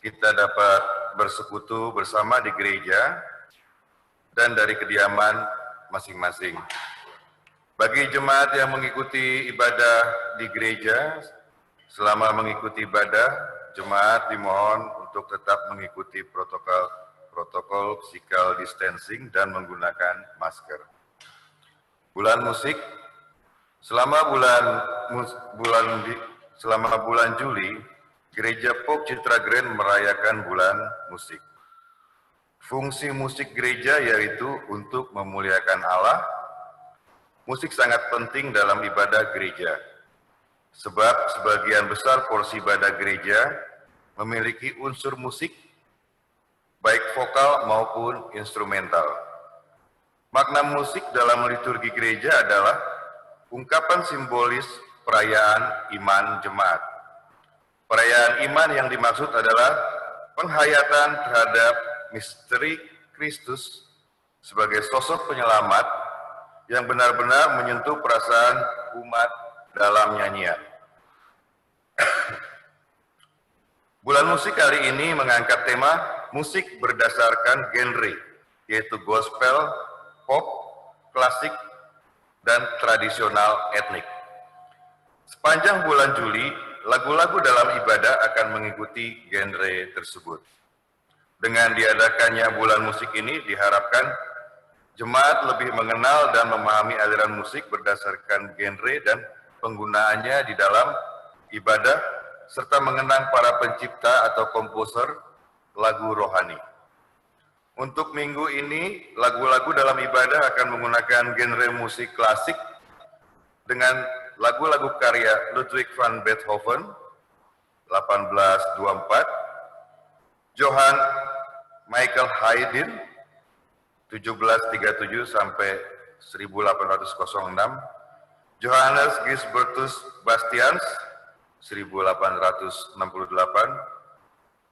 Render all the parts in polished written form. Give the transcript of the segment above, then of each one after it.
kita dapat bersekutu bersama di gereja dan dari kediaman masing-masing. Bagi jemaat yang mengikuti ibadah di gereja, selama mengikuti ibadah, jemaat dimohon untuk tetap mengikuti protokol physical distancing dan menggunakan masker. Bulan musik, selama bulan Juli, Gereja Pop Citra Grand merayakan bulan musik. Fungsi musik gereja yaitu untuk memuliakan Allah. Musik sangat penting dalam ibadah gereja, sebab sebagian besar porsi ibadah gereja memiliki unsur musik, baik vokal maupun instrumental. Makna musik dalam liturgi gereja adalah ungkapan simbolis perayaan iman jemaat. Perayaan iman yang dimaksud adalah penghayatan terhadap misteri Kristus sebagai sosok penyelamat yang benar-benar menyentuh perasaan umat dalam nyanyian. Bulan musik kali ini mengangkat tema musik berdasarkan genre, yaitu gospel, pop, klasik, dan tradisional etnik. Sepanjang bulan Juli, lagu-lagu dalam ibadah akan mengikuti genre tersebut. Dengan diadakannya bulan musik ini diharapkan jemaat lebih mengenal dan memahami aliran musik berdasarkan genre dan penggunaannya di dalam ibadah, serta mengenang para pencipta atau komposer lagu rohani. Untuk minggu ini, lagu-lagu dalam ibadah akan menggunakan genre musik klasik dengan lagu-lagu karya Ludwig van Beethoven, 1824, Johann Michael Haydn, 1737 sampai 1806, Johannes Gisbertus Bastians, 1868,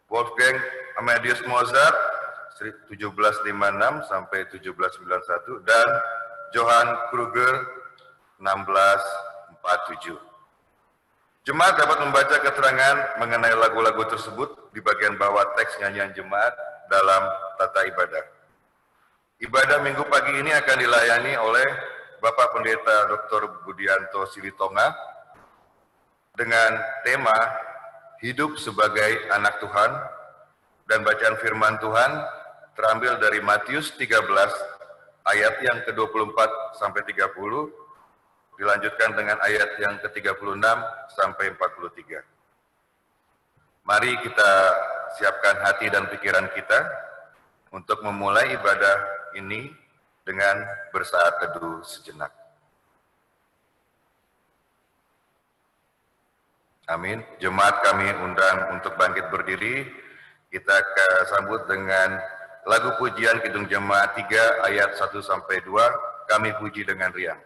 Wolfgang Amadeus Mozart, 1756 sampai 1791, dan Johann Kruger, 1647. Jemaat dapat membaca keterangan mengenai lagu-lagu tersebut di bagian bawah teks nyanyian jemaat dalam tata ibadah. Ibadah minggu pagi ini akan dilayani oleh Bapak Pendeta Dr. Budianto Silitonga dengan tema Hidup sebagai Anak Tuhan, dan bacaan firman Tuhan terambil dari Matius 13 ayat yang ke-24 sampai 30, dilanjutkan dengan ayat yang ke-36 sampai 43. Mari kita siapkan hati dan pikiran kita untuk memulai ibadah ini dengan bersaat teduh sejenak. Amin. Jemaat kami undang untuk bangkit berdiri. Kita akan sambut dengan lagu pujian Kidung Jemaat 3 ayat 1 sampai 2. Kami puji dengan riang.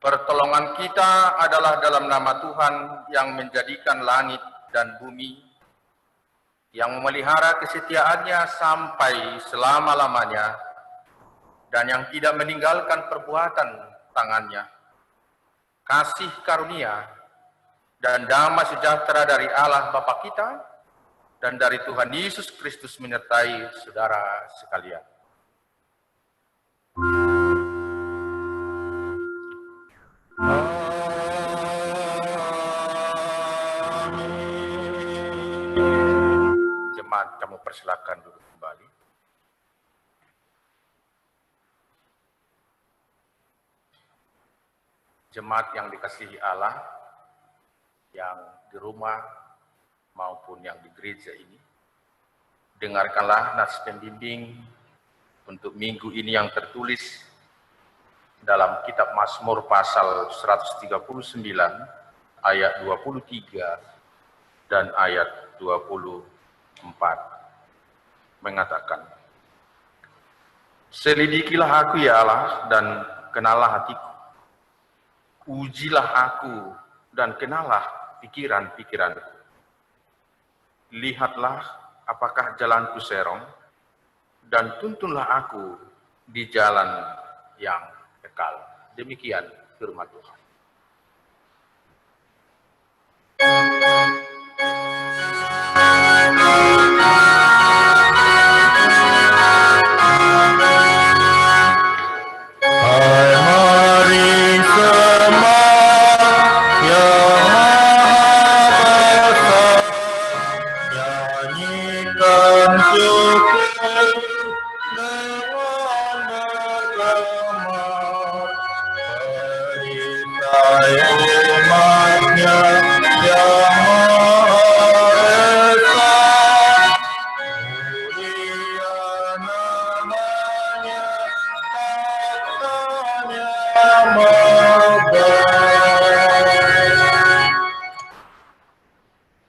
Pertolongan kita adalah dalam nama Tuhan yang menjadikan langit dan bumi, yang memelihara kesetiaannya sampai selama-lamanya, dan yang tidak meninggalkan perbuatan tangannya. Kasih karunia dan damai sejahtera dari Allah Bapa kita dan dari Tuhan Yesus Kristus menyertai saudara sekalian. Jemaat, kamu persilakan duduk kembali. Jemaat yang dikasihi Allah, yang di rumah maupun yang di gereja ini, dengarkanlah nas pembimbing untuk minggu ini yang tertulis dalam kitab Mazmur pasal 139 ayat 23 dan ayat 24 mengatakan, "Selidikilah aku ya Allah dan kenallah hatiku. Ujilah aku dan kenallah pikiran-pikiranku. Lihatlah apakah jalanku serong dan tuntunlah aku di jalan yang kekal." Demikian firman Tuhan.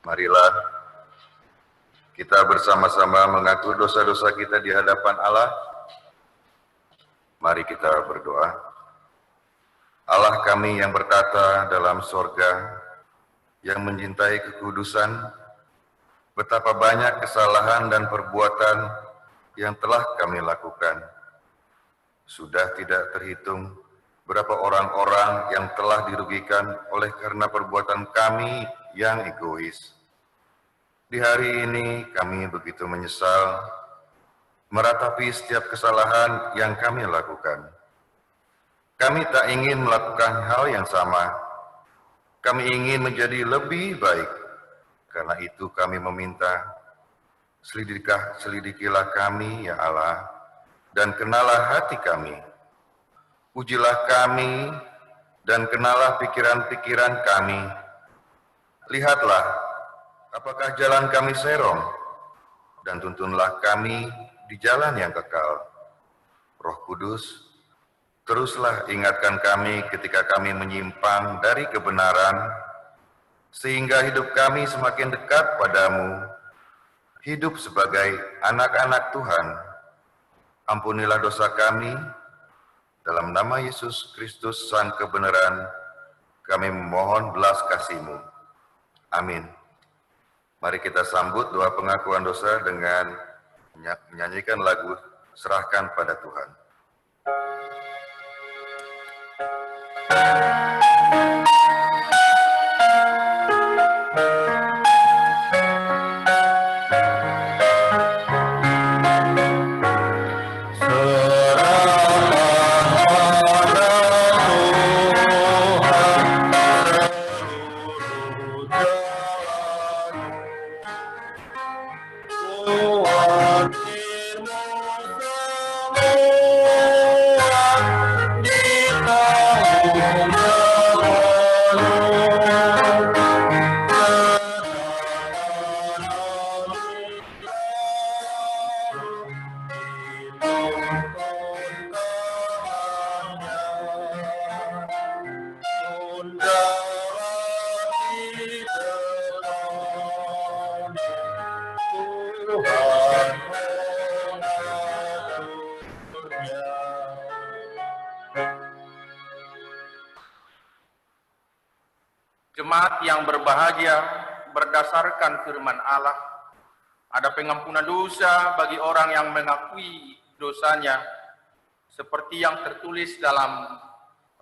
Marilah kita bersama-sama mengaku dosa-dosa kita di hadapan Allah. Mari kita berdoa. Allah kami yang bertata dalam sorga, yang mencintai kekudusan, betapa banyak kesalahan dan perbuatan yang telah kami lakukan. Sudah tidak terhitung berapa orang-orang yang telah dirugikan oleh karena perbuatan kami yang egois. Di hari ini kami begitu menyesal meratapi setiap kesalahan yang kami lakukan. Kami tak ingin melakukan hal yang sama. Kami ingin menjadi lebih baik. Karena itu kami meminta, selidikilah kami ya Allah, dan kenalah hati kami. Ujilah kami dan kenalah pikiran-pikiran kami. Lihatlah apakah jalan kami serong, dan tuntunlah kami di jalan yang kekal. Roh Kudus, teruslah ingatkan kami ketika kami menyimpang dari kebenaran, sehingga hidup kami semakin dekat padamu, hidup sebagai anak-anak Tuhan. Ampunilah dosa kami, dalam nama Yesus Kristus Sang Kebenaran, kami memohon belas kasih-Mu. Amin. Mari kita sambut doa pengakuan dosa dengan menyanyikan lagu Serahkan pada Tuhan. Di Jemaat yang berbahagia berdasarkan firman Allah, ada pengampunan dosa bagi orang yang mengakui dosanya, seperti yang tertulis dalam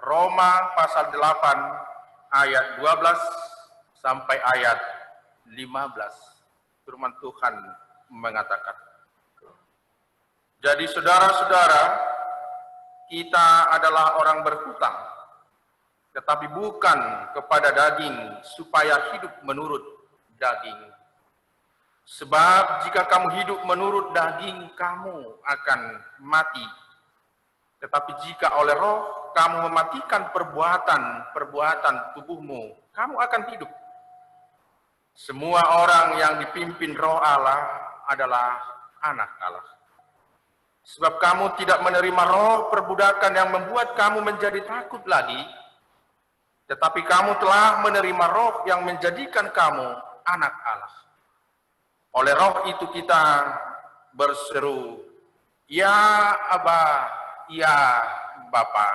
Roma pasal 8 ayat 12 sampai ayat 15. Firman Tuhan mengatakan, jadi saudara-saudara, kita adalah orang berhutang, tetapi bukan kepada daging, supaya hidup menurut daging. Sebab jika kamu hidup menurut daging, kamu akan mati. Tetapi jika oleh roh kamu mematikan perbuatan tubuhmu, kamu akan hidup. Semua orang yang dipimpin roh Allah adalah anak Allah. Sebab kamu tidak menerima roh perbudakan yang membuat kamu menjadi takut lagi, tetapi kamu telah menerima roh yang menjadikan kamu anak Allah. Oleh roh itu kita berseru, ya Aba, ya Bapa.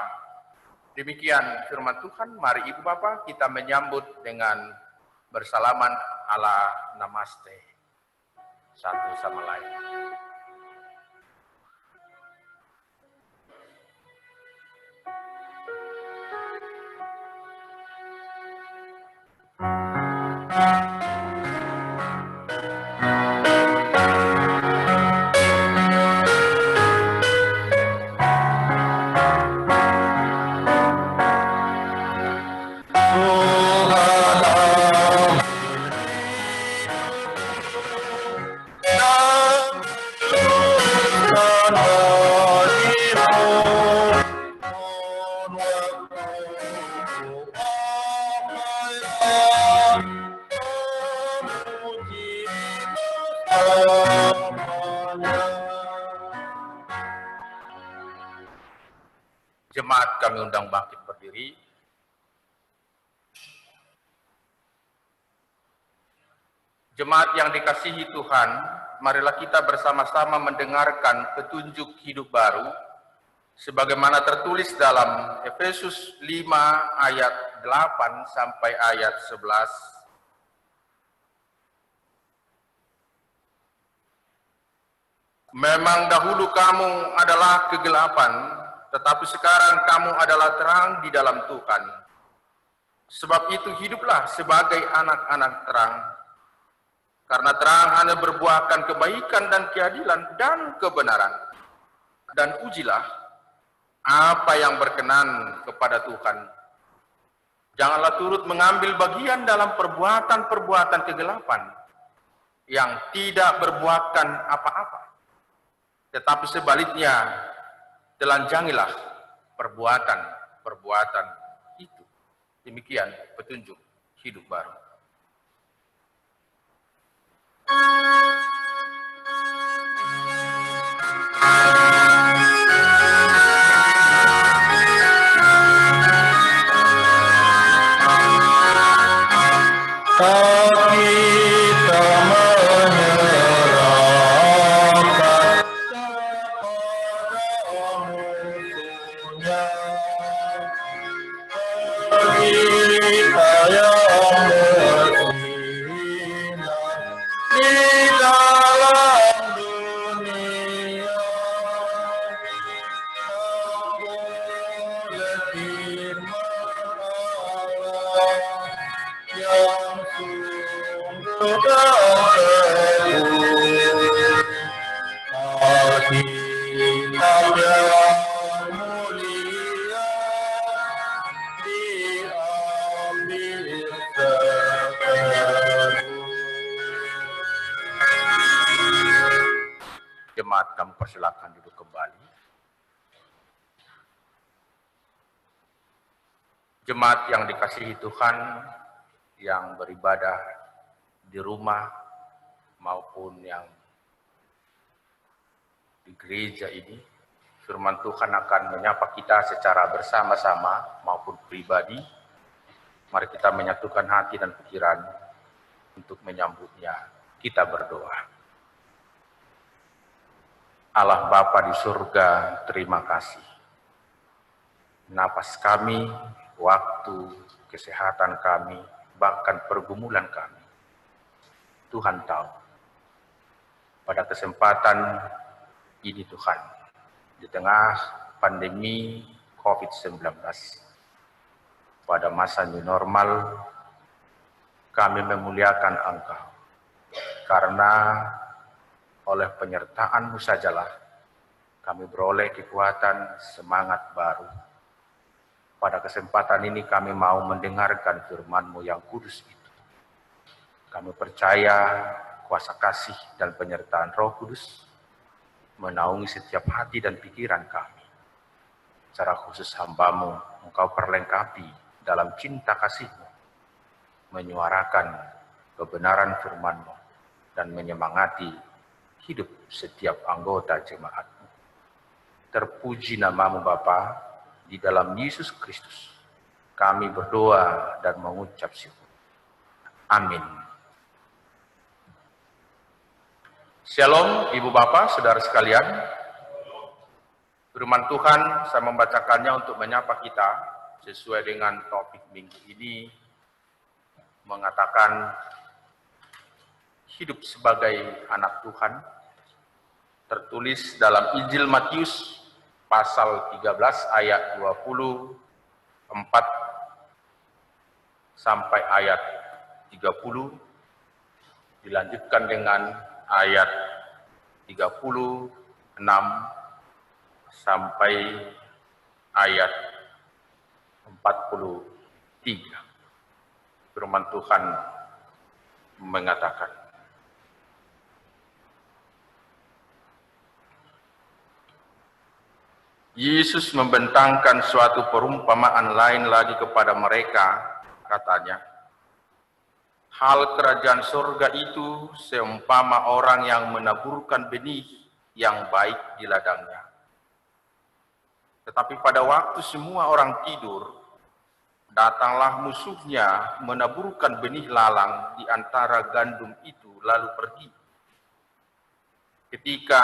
Demikian firman Tuhan. Mari Ibu Bapa kita menyambut dengan bersalaman ala namaste satu sama lain. Jemaat kami undang bangkit berdiri. Jemaat yang dikasihi Tuhan, marilah kita bersama-sama mendengarkan petunjuk hidup baru sebagaimana tertulis dalam Efesus 5 ayat 8 sampai ayat 11. Memang dahulu kamu adalah kegelapan, tetapi sekarang kamu adalah terang di dalam Tuhan. Sebab itu hiduplah sebagai anak-anak terang. Karena terang hanya berbuahkan kebaikan dan keadilan dan kebenaran. Dan ujilah apa yang berkenan kepada Tuhan. Janganlah turut mengambil bagian dalam perbuatan-perbuatan kegelapan yang tidak berbuahkan apa-apa. Tetapi sebaliknya, telanjangilah perbuatan-perbuatan itu. Demikian petunjuk hidup baru. Kita menyerahkan kepadamu Tuhan, kita yang berhina di dalam dunia, boleh firman Allah yang sungguh dan teguh. Alkitab yang mulia diambil sepenuh. Jemaat kami persilakan duduk kembali. Jemaat yang dikasihi Tuhan, yang beribadah di rumah maupun yang di gereja ini, firman Tuhan akan menyapa kita secara bersama-sama maupun pribadi. Mari kita menyatukan hati dan pikiran untuk menyambutnya. Kita berdoa. Allah Bapa di surga, terima kasih. Napas kami, waktu, kesehatan kami, bahkan pergumulan kami. Tuhan tahu. Pada kesempatan ini Tuhan, di tengah pandemi COVID-19, pada masa new normal, kami memuliakan Engkau. Karena oleh penyertaan-Mu sajalah kami beroleh kekuatan, semangat baru. Pada kesempatan ini kami mau mendengarkan firman-Mu yang kudus itu. Kami percaya kuasa kasih dan penyertaan Roh Kudus menaungi setiap hati dan pikiran kami. Secara khusus hamba-Mu, Engkau perlengkapi dalam cinta kasih-Mu, menyuarakan kebenaran firman-Mu dan menyemangati hidup setiap anggota jemaat-Mu. Terpuji nama-Mu Bapa, di dalam Yesus Kristus kami berdoa dan mengucap syukur. Amin. Shalom Ibu Bapak, Saudara sekalian. Firman Tuhan saya membacakannya untuk menyapa kita sesuai dengan topik minggu ini, mengatakan hidup sebagai anak Tuhan, tertulis dalam Injil Matius pasal 13 ayat 24 sampai ayat 30, dilanjutkan dengan ayat 36 sampai ayat 43. Firman Tuhan mengatakan, Yesus membentangkan suatu perumpamaan lain lagi kepada mereka, katanya, hal kerajaan surga itu seumpama orang yang menaburkan benih yang baik di ladangnya. Tetapi pada waktu semua orang tidur, datanglah musuhnya menaburkan benih lalang di antara gandum itu lalu pergi. Ketika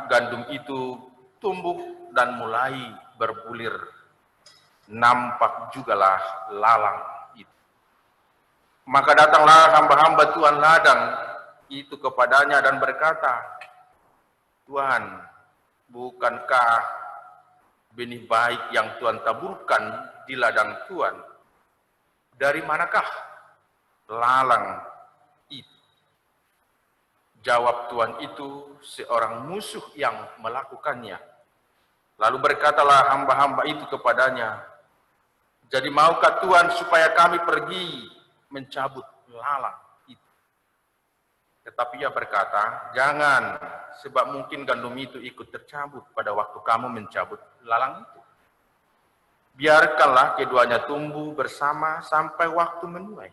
gandum itu tumbuh dan mulai berbulir, nampak jugalah lalang itu. Maka datanglah hamba-hamba Tuhan ladang itu kepadanya dan berkata, Tuhan, bukankah benih baik yang Tuhan taburkan di ladang Tuhan? Dari manakah lalang itu? Jawab Tuhan itu, seorang musuh yang melakukannya. Lalu berkatalah hamba-hamba itu kepadanya, jadi maukah Tuhan supaya kami pergi mencabut lalang itu? Tetapi ia berkata, jangan, sebab mungkin gandum itu ikut tercabut pada waktu kamu mencabut lalang itu. Biarkanlah keduanya tumbuh bersama sampai waktu menuai.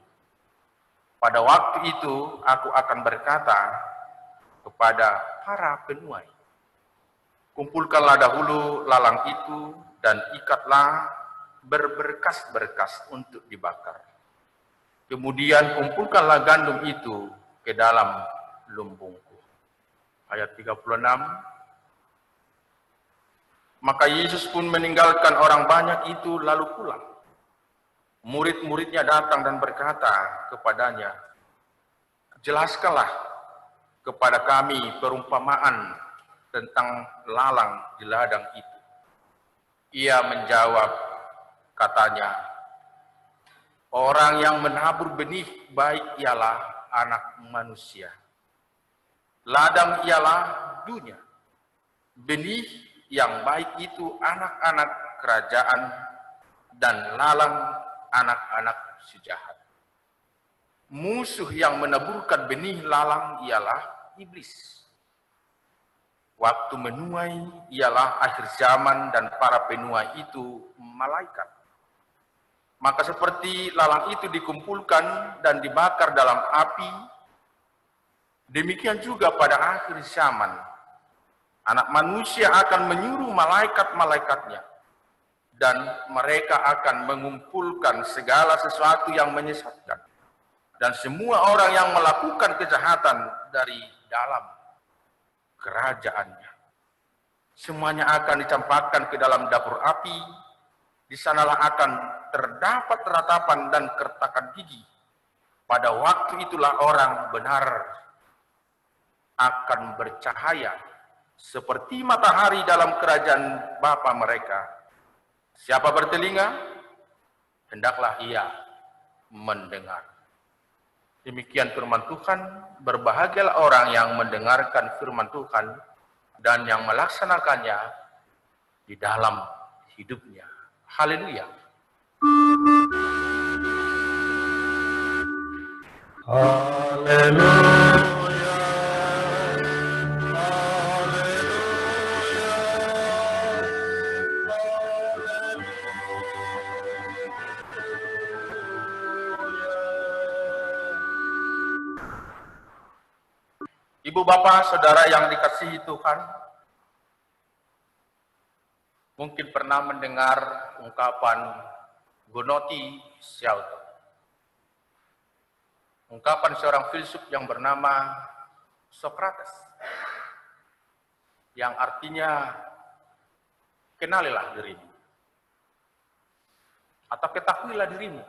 Pada waktu itu aku akan berkata kepada para penuai, kumpulkanlah dahulu lalang itu dan ikatlah berberkas-berkas untuk dibakar. Kemudian kumpulkanlah gandum itu ke dalam lumbungku. Ayat 36. Maka Yesus pun meninggalkan orang banyak itu lalu pulang. Murid-muridnya datang dan berkata kepadanya, jelaskanlah kepada kami perumpamaan tentang lalang di ladang itu. Ia menjawab, katanya, orang yang menabur benih baik ialah anak manusia. Ladang ialah dunia. Benih yang baik itu anak-anak kerajaan dan lalang anak-anak si jahat. Musuh yang menaburkan benih lalang ialah iblis. Waktu menuai ialah akhir zaman dan para penuai itu malaikat. Maka seperti lalang itu dikumpulkan dan dibakar dalam api, demikian juga pada akhir zaman, Anak manusia akan menyuruh malaikat-malaikatnya, dan mereka akan mengumpulkan segala sesuatu yang menyesatkan, dan semua orang yang melakukan kejahatan dari dalam kerajaannya. Semuanya akan dicampakkan ke dalam dapur api. Di sanalah akan terdapat ratapan dan kertakan gigi. Pada waktu itulah orang benar akan bercahaya seperti matahari dalam kerajaan Bapa mereka. Siapa bertelinga, hendaklah ia mendengar. Demikian firman Tuhan. Berbahagialah orang yang mendengarkan firman Tuhan dan yang melaksanakannya di dalam hidupnya. Haleluya. Haleluya. Ibu bapak saudara yang dikasihi Tuhan, mungkin pernah mendengar ungkapan Gunoti Shelton. Ungkapan seorang filsuf yang bernama Socrates, yang artinya kenalilah dirimu, atau ketahuilah dirimu.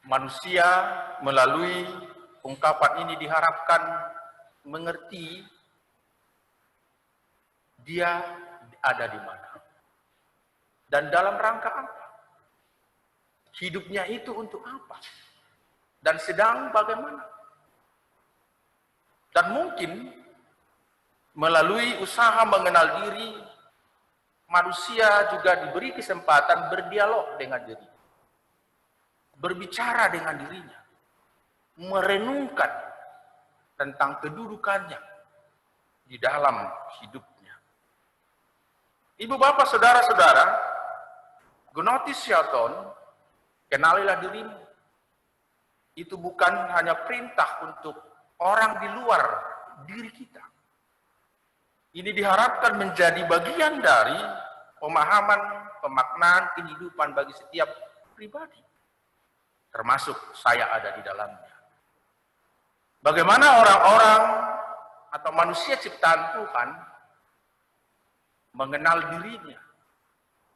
Manusia melalui ungkapan ini diharapkan mengerti dia ada di mana dan dalam rangka apa. Hidupnya itu untuk apa? Dan sedang bagaimana? Dan mungkin melalui usaha mengenal diri, manusia juga diberi kesempatan berdialog dengan diri. Berbicara dengan dirinya. Merenungkan tentang kedudukannya di dalam hidupnya. Ibu bapak saudara-saudara, Gunoti Shelton, kenalilah dirimu. Itu bukan hanya perintah untuk orang di luar diri kita. Ini diharapkan menjadi bagian dari pemahaman, pemaknaan kehidupan bagi setiap pribadi. Termasuk saya ada di dalamnya. Bagaimana orang-orang atau manusia ciptaan Tuhan mengenal dirinya,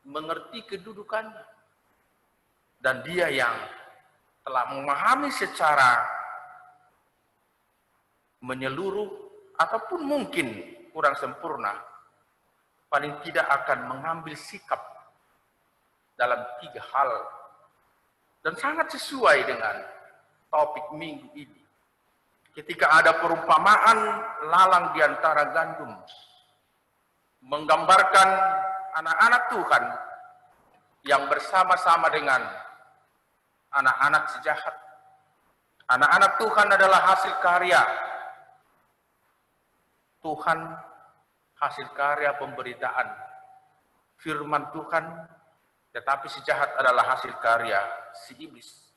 mengerti kedudukannya, dan dia yang telah memahami secara menyeluruh ataupun mungkin kurang sempurna, paling tidak akan mengambil sikap dalam 3 hal dan sangat sesuai dengan topik minggu ini. Ketika ada perumpamaan lalang di antara gandum, menggambarkan anak-anak Tuhan yang bersama-sama dengan anak-anak sejahat. Anak-anak Tuhan adalah hasil karya Tuhan, hasil karya pemberitaan firman Tuhan, tetapi sejahat adalah hasil karya si iblis.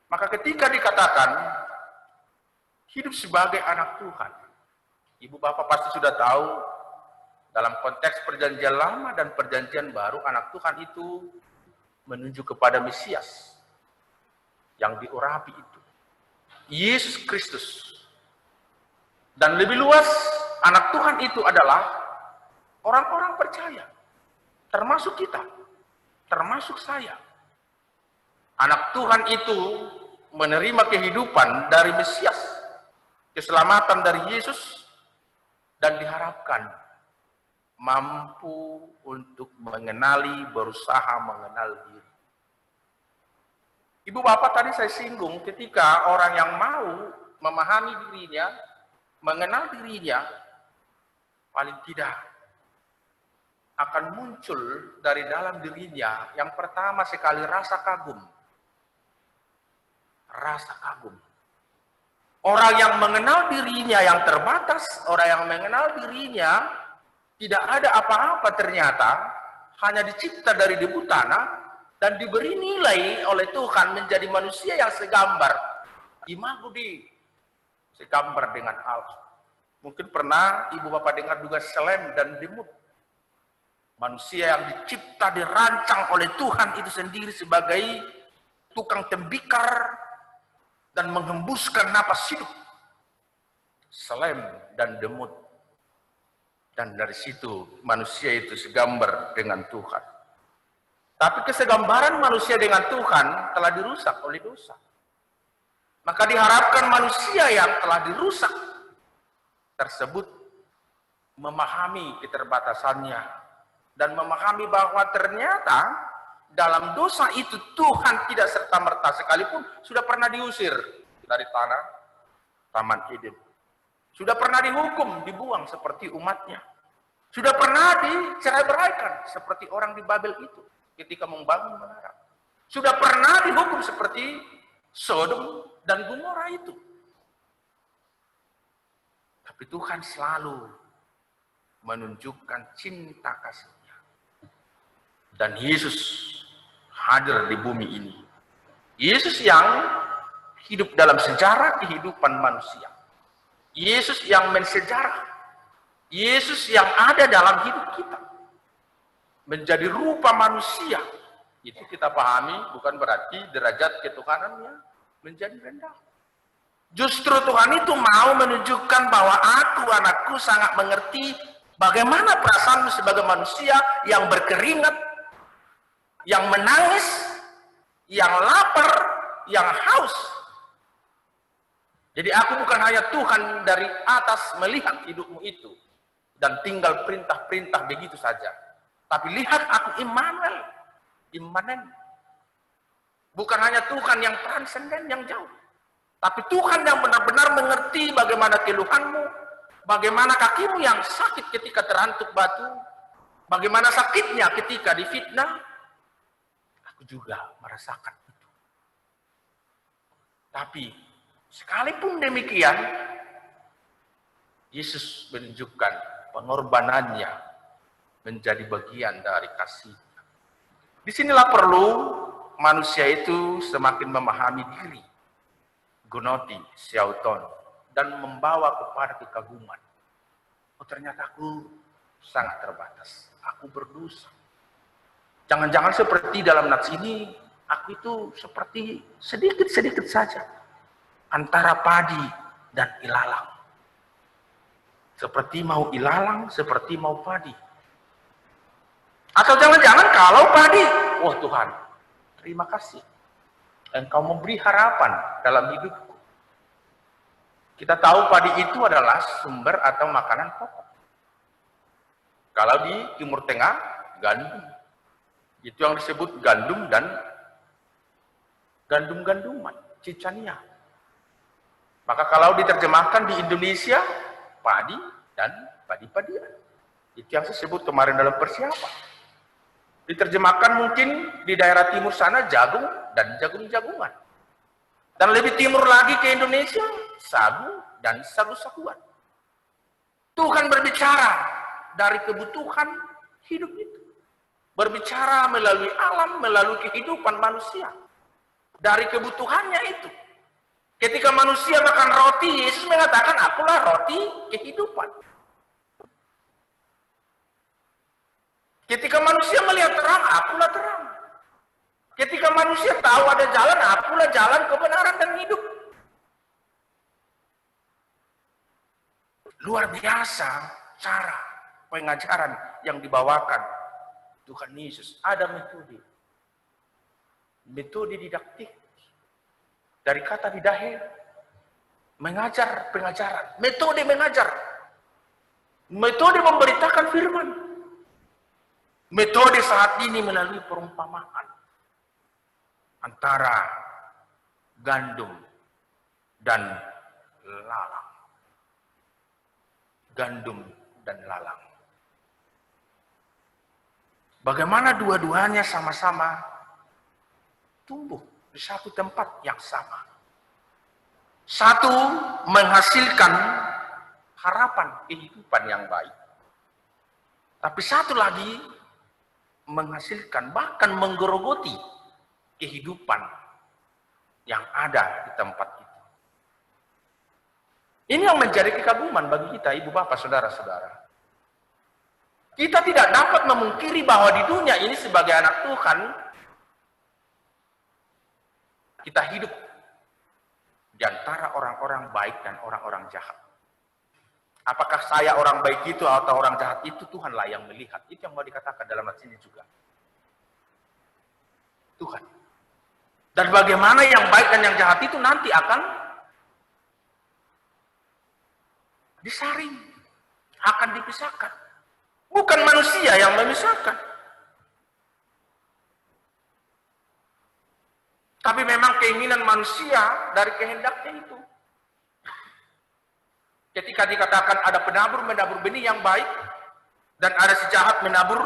Maka ketika dikatakan hidup sebagai anak Tuhan, ibu bapak pasti sudah tahu dalam konteks perjanjian lama dan perjanjian baru, anak Tuhan itu menunjuk kepada Mesias yang diurapi itu, Yesus Kristus. Dan lebih luas, anak Tuhan itu adalah orang-orang percaya, termasuk kita, termasuk saya. Anak Tuhan itu menerima kehidupan dari Mesias, keselamatan dari Yesus, dan diharapkan mampu untuk mengenali, berusaha mengenal diri. Ibu bapak tadi saya singgung, ketika orang yang mau memahami dirinya, mengenal dirinya, paling tidak akan muncul dari dalam dirinya yang pertama sekali rasa kagum. Rasa kagum. Orang yang mengenal dirinya yang terbatas, orang yang mengenal dirinya tidak ada apa-apa ternyata, hanya dicipta dari debu tanah, dan diberi nilai oleh Tuhan menjadi manusia yang segambar. Imago Dei, segambar dengan Allah. Mungkin pernah ibu bapak dengar juga Selem dan Demut. Manusia yang dicipta, dirancang oleh Tuhan itu sendiri sebagai tukang tembikar dan menghembuskan napas hidup. Selem dan Demut. Dan dari situ manusia itu segambar dengan Tuhan. Tapi kesegambaran manusia dengan Tuhan telah dirusak oleh dosa. Maka diharapkan manusia yang telah dirusak tersebut memahami keterbatasannya dan memahami bahwa ternyata dalam dosa itu Tuhan tidak serta-merta sekalipun sudah pernah diusir dari tanah Taman Eden. Sudah pernah dihukum, dibuang seperti umatnya. Sudah pernah dicerai-beraikan seperti orang di Babel itu ketika membangun menara. Sudah pernah dihukum seperti Sodom dan Gomora itu. Tapi Tuhan selalu menunjukkan cinta kasih-Nya. Dan Yesus hadir di bumi ini. Yesus yang hidup dalam sejarah kehidupan manusia. Yesus yang mensejarah. Yesus yang ada dalam hidup kita. Menjadi rupa manusia. Itu kita pahami bukan berarti derajat ketuhanannya menjadi rendah. Justru Tuhan itu mau menunjukkan bahwa aku, anakku, sangat mengerti bagaimana perasaanmu sebagai manusia yang berkeringat, yang menangis, yang lapar, yang haus. Jadi aku bukan hanya Tuhan dari atas melihat hidupmu itu dan tinggal perintah-perintah begitu saja. Tapi lihat aku Immanuel, imanen. Bukan hanya Tuhan yang transenden, yang jauh. Tapi Tuhan yang benar-benar mengerti bagaimana keluhanmu, bagaimana kakimu yang sakit ketika terhantuk batu, bagaimana sakitnya ketika difitnah. Aku juga merasakan itu. Tapi sekalipun demikian, Yesus menunjukkan pengorbanannya menjadi bagian dari kasih-Nya. Disinilah perlu manusia itu semakin memahami diri, gunoti, syauton, dan membawa kepada kekaguman. Oh, ternyata aku sangat terbatas. Aku berdosa. Jangan-jangan seperti dalam nats ini, aku itu seperti sedikit-sedikit saja antara padi dan ilalang. Seperti mau ilalang, seperti mau padi. Atau jangan-jangan kalau padi, wah Tuhan, terima kasih. Engkau memberi harapan dalam hidupku. Kita tahu padi itu adalah sumber atau makanan pokok. Kalau di Timur Tengah, gandum. Itu yang disebut gandum dan gandum-ganduman, cicania. Maka kalau diterjemahkan di Indonesia, padi dan padi-padian. Itu yang saya sebut kemarin dalam persiapan. Diterjemahkan mungkin di daerah timur sana jagung dan jagung-jagungan. Dan lebih timur lagi ke Indonesia, sagu dan sagu-saguan. Tuhan berbicara dari kebutuhan hidup itu. Berbicara melalui alam, melalui kehidupan manusia. Dari kebutuhannya itu. Ketika manusia makan roti, Yesus mengatakan, akulah roti kehidupan. Ketika manusia melihat terang, akulah terang. Ketika manusia tahu ada jalan, akulah jalan kebenaran dan hidup. Luar biasa cara pengajaran yang dibawakan Tuhan Yesus. Ada metode. Metode didaktik. Dari kata didahir. Mengajar pengajaran. Metode mengajar. Metode memberitakan firman. Metode saat ini melalui perumpamaan antara gandum dan lalang. Gandum dan lalang. Bagaimana dua-duanya sama-sama tumbuh di satu tempat yang sama. Satu menghasilkan harapan kehidupan yang baik. Tapi satu lagi menghasilkan, bahkan menggerogoti kehidupan yang ada di tempat itu. Ini yang menjadi kekaguman bagi kita, ibu bapak, saudara-saudara. Kita tidak dapat memungkiri bahwa di dunia ini sebagai anak Tuhan, kita hidup di antara orang-orang baik dan orang-orang jahat. Apakah saya orang baik itu atau orang jahat itu, Tuhanlah yang melihat. Itu yang mau dikatakan dalam ayat ini juga. Tuhan. Dan bagaimana yang baik dan yang jahat itu nanti akan disaring, akan dipisahkan. Bukan manusia yang memisahkan. Tapi memang keinginan manusia dari kehendaknya itu. Ketika dikatakan ada penabur menabur benih yang baik, dan ada si jahat menabur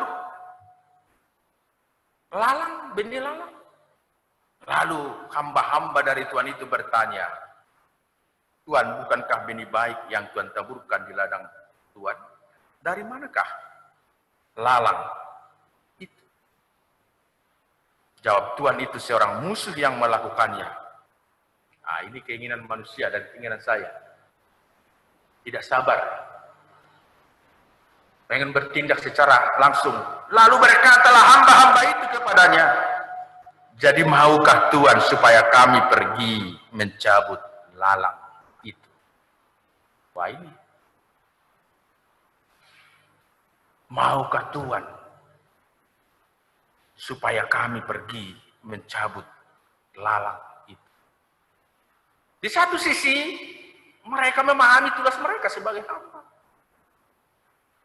lalang, benih lalang. Lalu hamba-hamba dari Tuhan itu bertanya, Tuhan, bukankah benih baik yang Tuhan taburkan di ladang Tuhan? Dari manakah lalang itu? Jawab Tuhan, itu seorang musuh yang melakukannya. Nah, ini keinginan manusia dan keinginan saya. Tidak sabar. Pengen bertindak secara langsung. Lalu berkatalah hamba-hamba itu kepadanya, jadi maukah Tuhan supaya kami pergi mencabut lalang itu? Wah, ini. Maukah Tuhan supaya kami pergi mencabut lalang itu? Di satu sisi, mereka memahami tugas mereka sebagai hamba.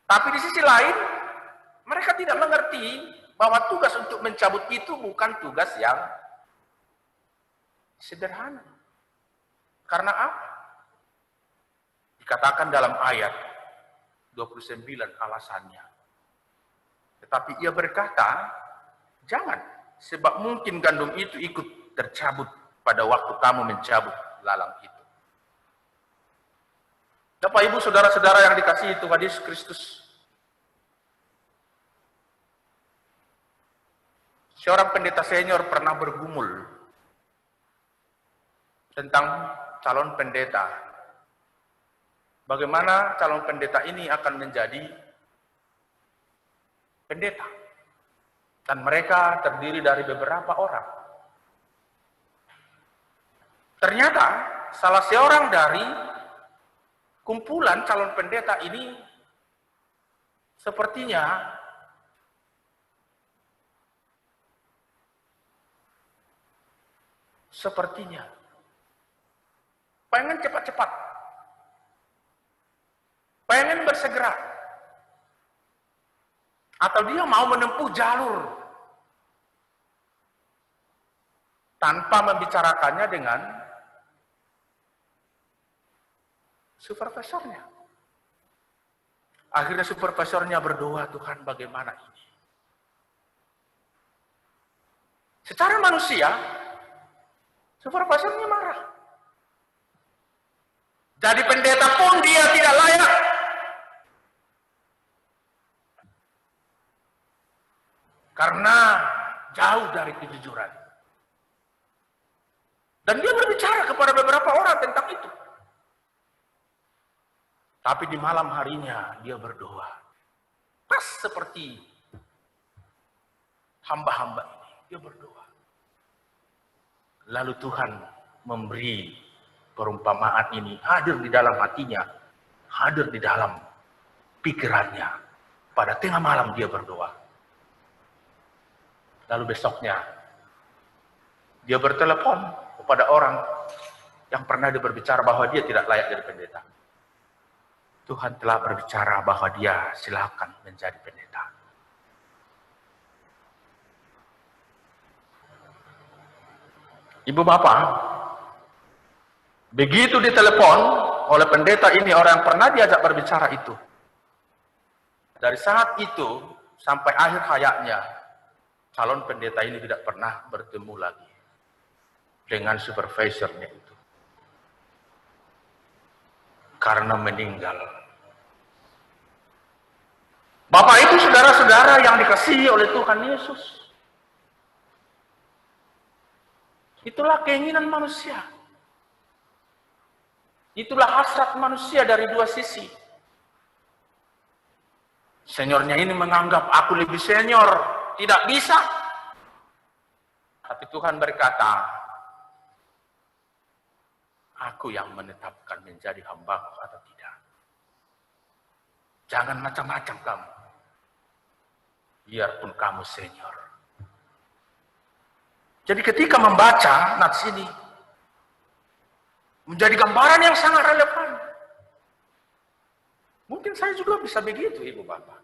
Tapi di sisi lain, mereka tidak mengerti bahwa tugas untuk mencabut itu bukan tugas yang sederhana. Karena apa? Dikatakan dalam ayat 29 alasannya. Tetapi ia berkata, jangan, sebab mungkin gandum itu ikut tercabut pada waktu kamu mencabut lalang itu. Bapak, Ibu, saudara-saudara yang dikasihi Tuhan Yesus Kristus, seorang pendeta senior pernah bergumul tentang calon pendeta. Bagaimana calon pendeta ini akan menjadi pendeta. Dan mereka terdiri dari beberapa orang. Ternyata salah seorang dari kumpulan calon pendeta ini sepertinya pengen cepat-cepat, pengen bersegera, atau dia mau menempuh jalur tanpa membicarakannya dengan supervisornya. Akhirnya supervisornya berdoa, Tuhan, bagaimana ini? Secara manusia, supervisornya marah. Jadi pendeta pun dia tidak layak. Karena jauh dari kejujuran. Dan dia berbicara kepada beberapa orang tentang itu. Tapi di malam harinya dia berdoa. Pas seperti hamba-hamba ini, dia berdoa. Lalu Tuhan memberi perumpamaan ini, hadir di dalam hatinya, hadir di dalam pikirannya. Pada tengah malam dia berdoa. Lalu besoknya, dia bertelepon kepada orang yang pernah dia berbicara bahwa dia tidak layak jadi pendeta. Tuhan telah berbicara bahwa dia silakan menjadi pendeta. Ibu bapak, begitu ditelepon oleh pendeta ini, orang yang pernah diajak berbicara itu, dari saat itu sampai akhir hayatnya, calon pendeta ini tidak pernah bertemu lagi dengan supervisornya itu. Karena meninggal. Bapak Ibu saudara-saudara yang dikasihi oleh Tuhan Yesus. Itulah keinginan manusia. Itulah hasrat manusia dari dua sisi. Seniornya ini menganggap aku lebih senior, tidak bisa. Tapi Tuhan berkata, aku yang menetapkan menjadi hamba-Ku atau tidak. Jangan macam-macam kamu. Biarpun kamu senior. Jadi ketika membaca nats ini, menjadi gambaran yang sangat relevan. Mungkin saya juga bisa begitu, Ibu Bapak.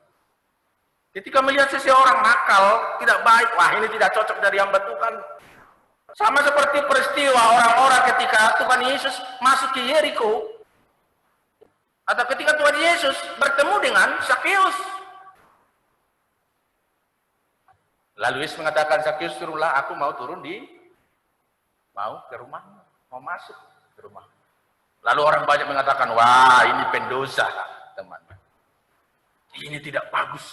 Ketika melihat seseorang nakal, tidak baik, wah ini tidak cocok dari hamba Tuhan. Sama seperti peristiwa orang-orang ketika Tuhan Yesus masuk ke Yeriko. Atau ketika Tuhan Yesus bertemu dengan Sakeus. Lalu Yesus mengatakan, Sakeus turunlah, aku mau turun mau ke rumahmu, mau masuk ke rumah. Lalu orang banyak mengatakan, wah ini pendosa, teman-teman. Ini tidak bagus.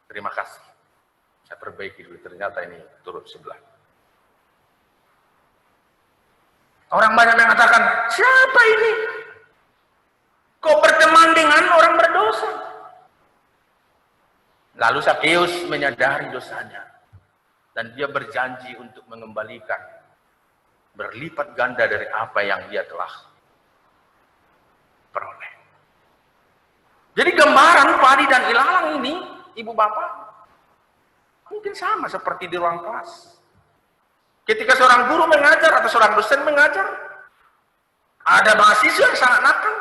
Terima kasih. Saya perbaiki dulu, ternyata ini turun sebelah. Orang banyak mengatakan, siapa ini? Kok berteman dengan orang berdosa? Lalu Sakeus menyadari dosanya. Dan dia berjanji untuk mengembalikan berlipat ganda dari apa yang dia telah peroleh. Jadi gambaran padi dan ilalang ini, Ibu Bapak, mungkin sama seperti di ruang kelas. Ketika seorang guru mengajar atau seorang dosen mengajar, ada mahasiswa yang sangat nakal,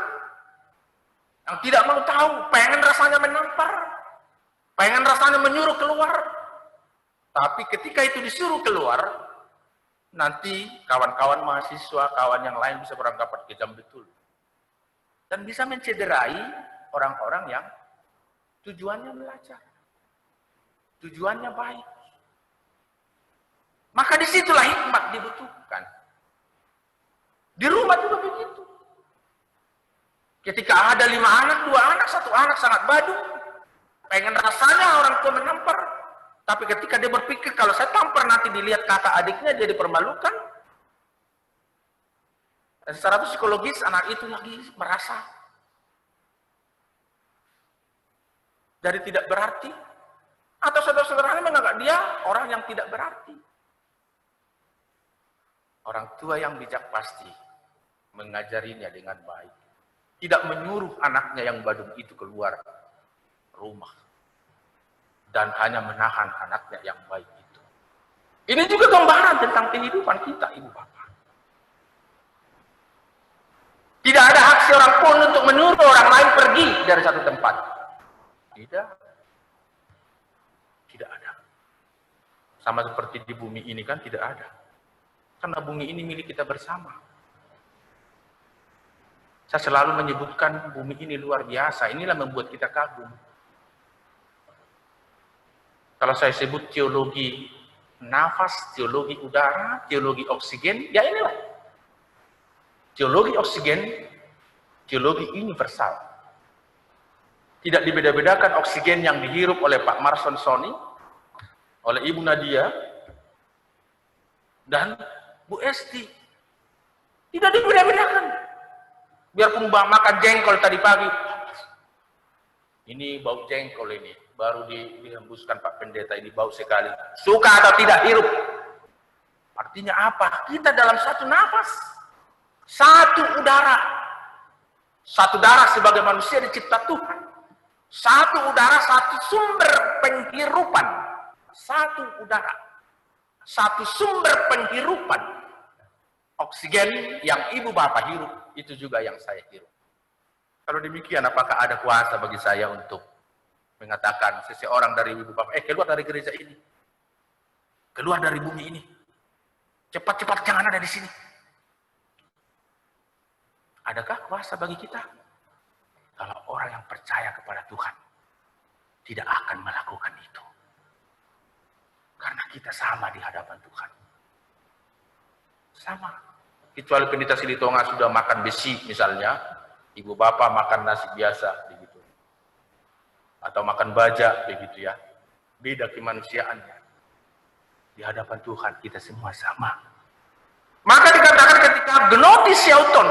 yang tidak mau tahu, pengen rasanya menampar, pengen rasanya menyuruh keluar. Tapi ketika itu disuruh keluar, nanti kawan-kawan mahasiswa, kawan yang lain bisa beranggapan kejam betul. Dan bisa mencederai orang-orang yang tujuannya belajar, tujuannya baik. Maka disitulah hikmat dibutuhkan. Di rumah juga begitu. Ketika ada 5 anak, 2 anak, 1 anak sangat badung, pengen rasanya orang tua menampar. Tapi ketika dia berpikir, kalau saya tampar nanti dilihat kakak adiknya, dia dipermalukan. Dan secara psikologis, anak itu lagi merasa jadi tidak berarti. Atau saudara-saudaranya menganggap dia orang yang tidak berarti. Orang tua yang bijak pasti mengajarinya dengan baik. Tidak menyuruh anaknya yang badung itu keluar rumah. Dan hanya menahan anaknya yang baik itu. Ini juga gambaran tentang kehidupan kita, Ibu Bapak. Tidak ada hak seorang pun untuk menyuruh orang lain pergi dari satu tempat. Tidak. Tidak ada. Sama seperti di bumi ini kan tidak ada. Karena bumi ini milik kita bersama. Saya selalu menyebutkan bumi ini luar biasa. Inilah membuat kita kagum. Kalau saya sebut teologi nafas, teologi udara, teologi oksigen, ya inilah. Teologi oksigen, teologi universal. Tidak dibeda-bedakan oksigen yang dihirup oleh Pak Marson Sony, oleh Ibu Nadia, dan Bu Esti. Tidak dibeda-bedakan. Biarpun makan jengkol tadi pagi, ini bau jengkol ini, baru dihembuskan Pak Pendeta, ini bau sekali. Suka atau tidak hirup. Artinya apa? Kita dalam satu nafas, satu udara. Satu darah sebagai manusia dicipta Tuhan. Satu udara, satu sumber penghirupan. Satu udara. Satu sumber penghirupan. Oksigen yang Ibu Bapak hirup, itu juga yang saya hirup. Kalau demikian, apakah ada kuasa bagi saya untuk mengatakan seseorang dari Ibu Bapak, keluar dari gereja ini. Keluar dari bumi ini. Cepat-cepat jangan ada di sini. Adakah kuasa bagi kita? Kalau orang yang percaya kepada Tuhan tidak akan melakukan itu. Karena kita sama di hadapan Tuhan. Sama. Kecuali Pendeta Silitonga sudah makan besi misalnya, Ibu Bapak makan nasi biasa begitu. Atau makan baja begitu ya. Beda kemanusiaannya. Di hadapan Tuhan kita semua sama. Maka dikatakan ketika gnotis yauton,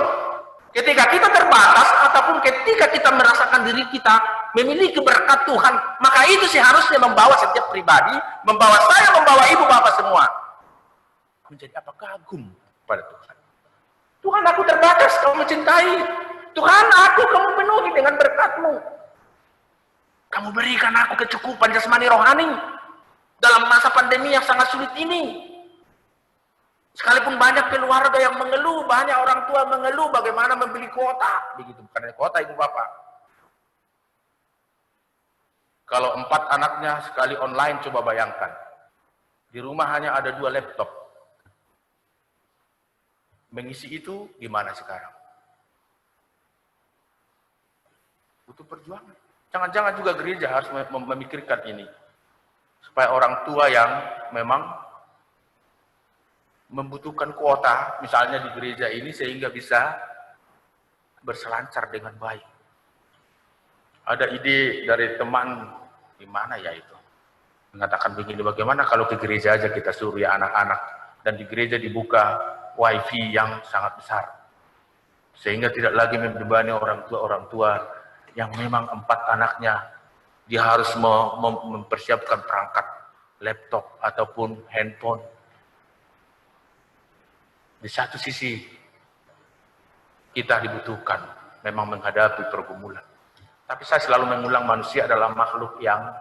ketika kita terbatas ataupun ketika kita merasakan diri kita memiliki berkat Tuhan, maka itu seharusnya membawa setiap pribadi, membawa saya, membawa Ibu Bapak semua menjadi apa? Kagum pada Tuhan. Tuhan, aku terbatas, kamu mencintai. Tuhan, aku kamu penuhi dengan berkat-Mu. Kamu berikan aku kecukupan jasmani rohani dalam masa pandemi yang sangat sulit ini. Sekalipun banyak keluarga yang mengeluh, banyak orang tua mengeluh bagaimana membeli kuota. Begitu, bukan hanya kuota ibu bapak. Kalau 4 anaknya sekali online, coba bayangkan. Di rumah hanya ada 2 laptop. Mengisi itu gimana sekarang? Butuh perjuangan. Jangan-jangan juga gereja harus memikirkan ini. Supaya orang tua yang memang membutuhkan kuota, misalnya di gereja ini, sehingga bisa berselancar dengan baik. Ada ide dari teman, di mana ya itu? Mengatakan begini, bagaimana kalau ke gereja aja kita suruh ya anak-anak, dan di gereja dibuka wifi yang sangat besar. Sehingga tidak lagi membebani orang tua yang memang 4 anaknya, dia harus mempersiapkan perangkat laptop ataupun handphone. Di satu sisi, kita dibutuhkan memang menghadapi pergumulan. Tapi saya selalu mengulang, manusia adalah makhluk yang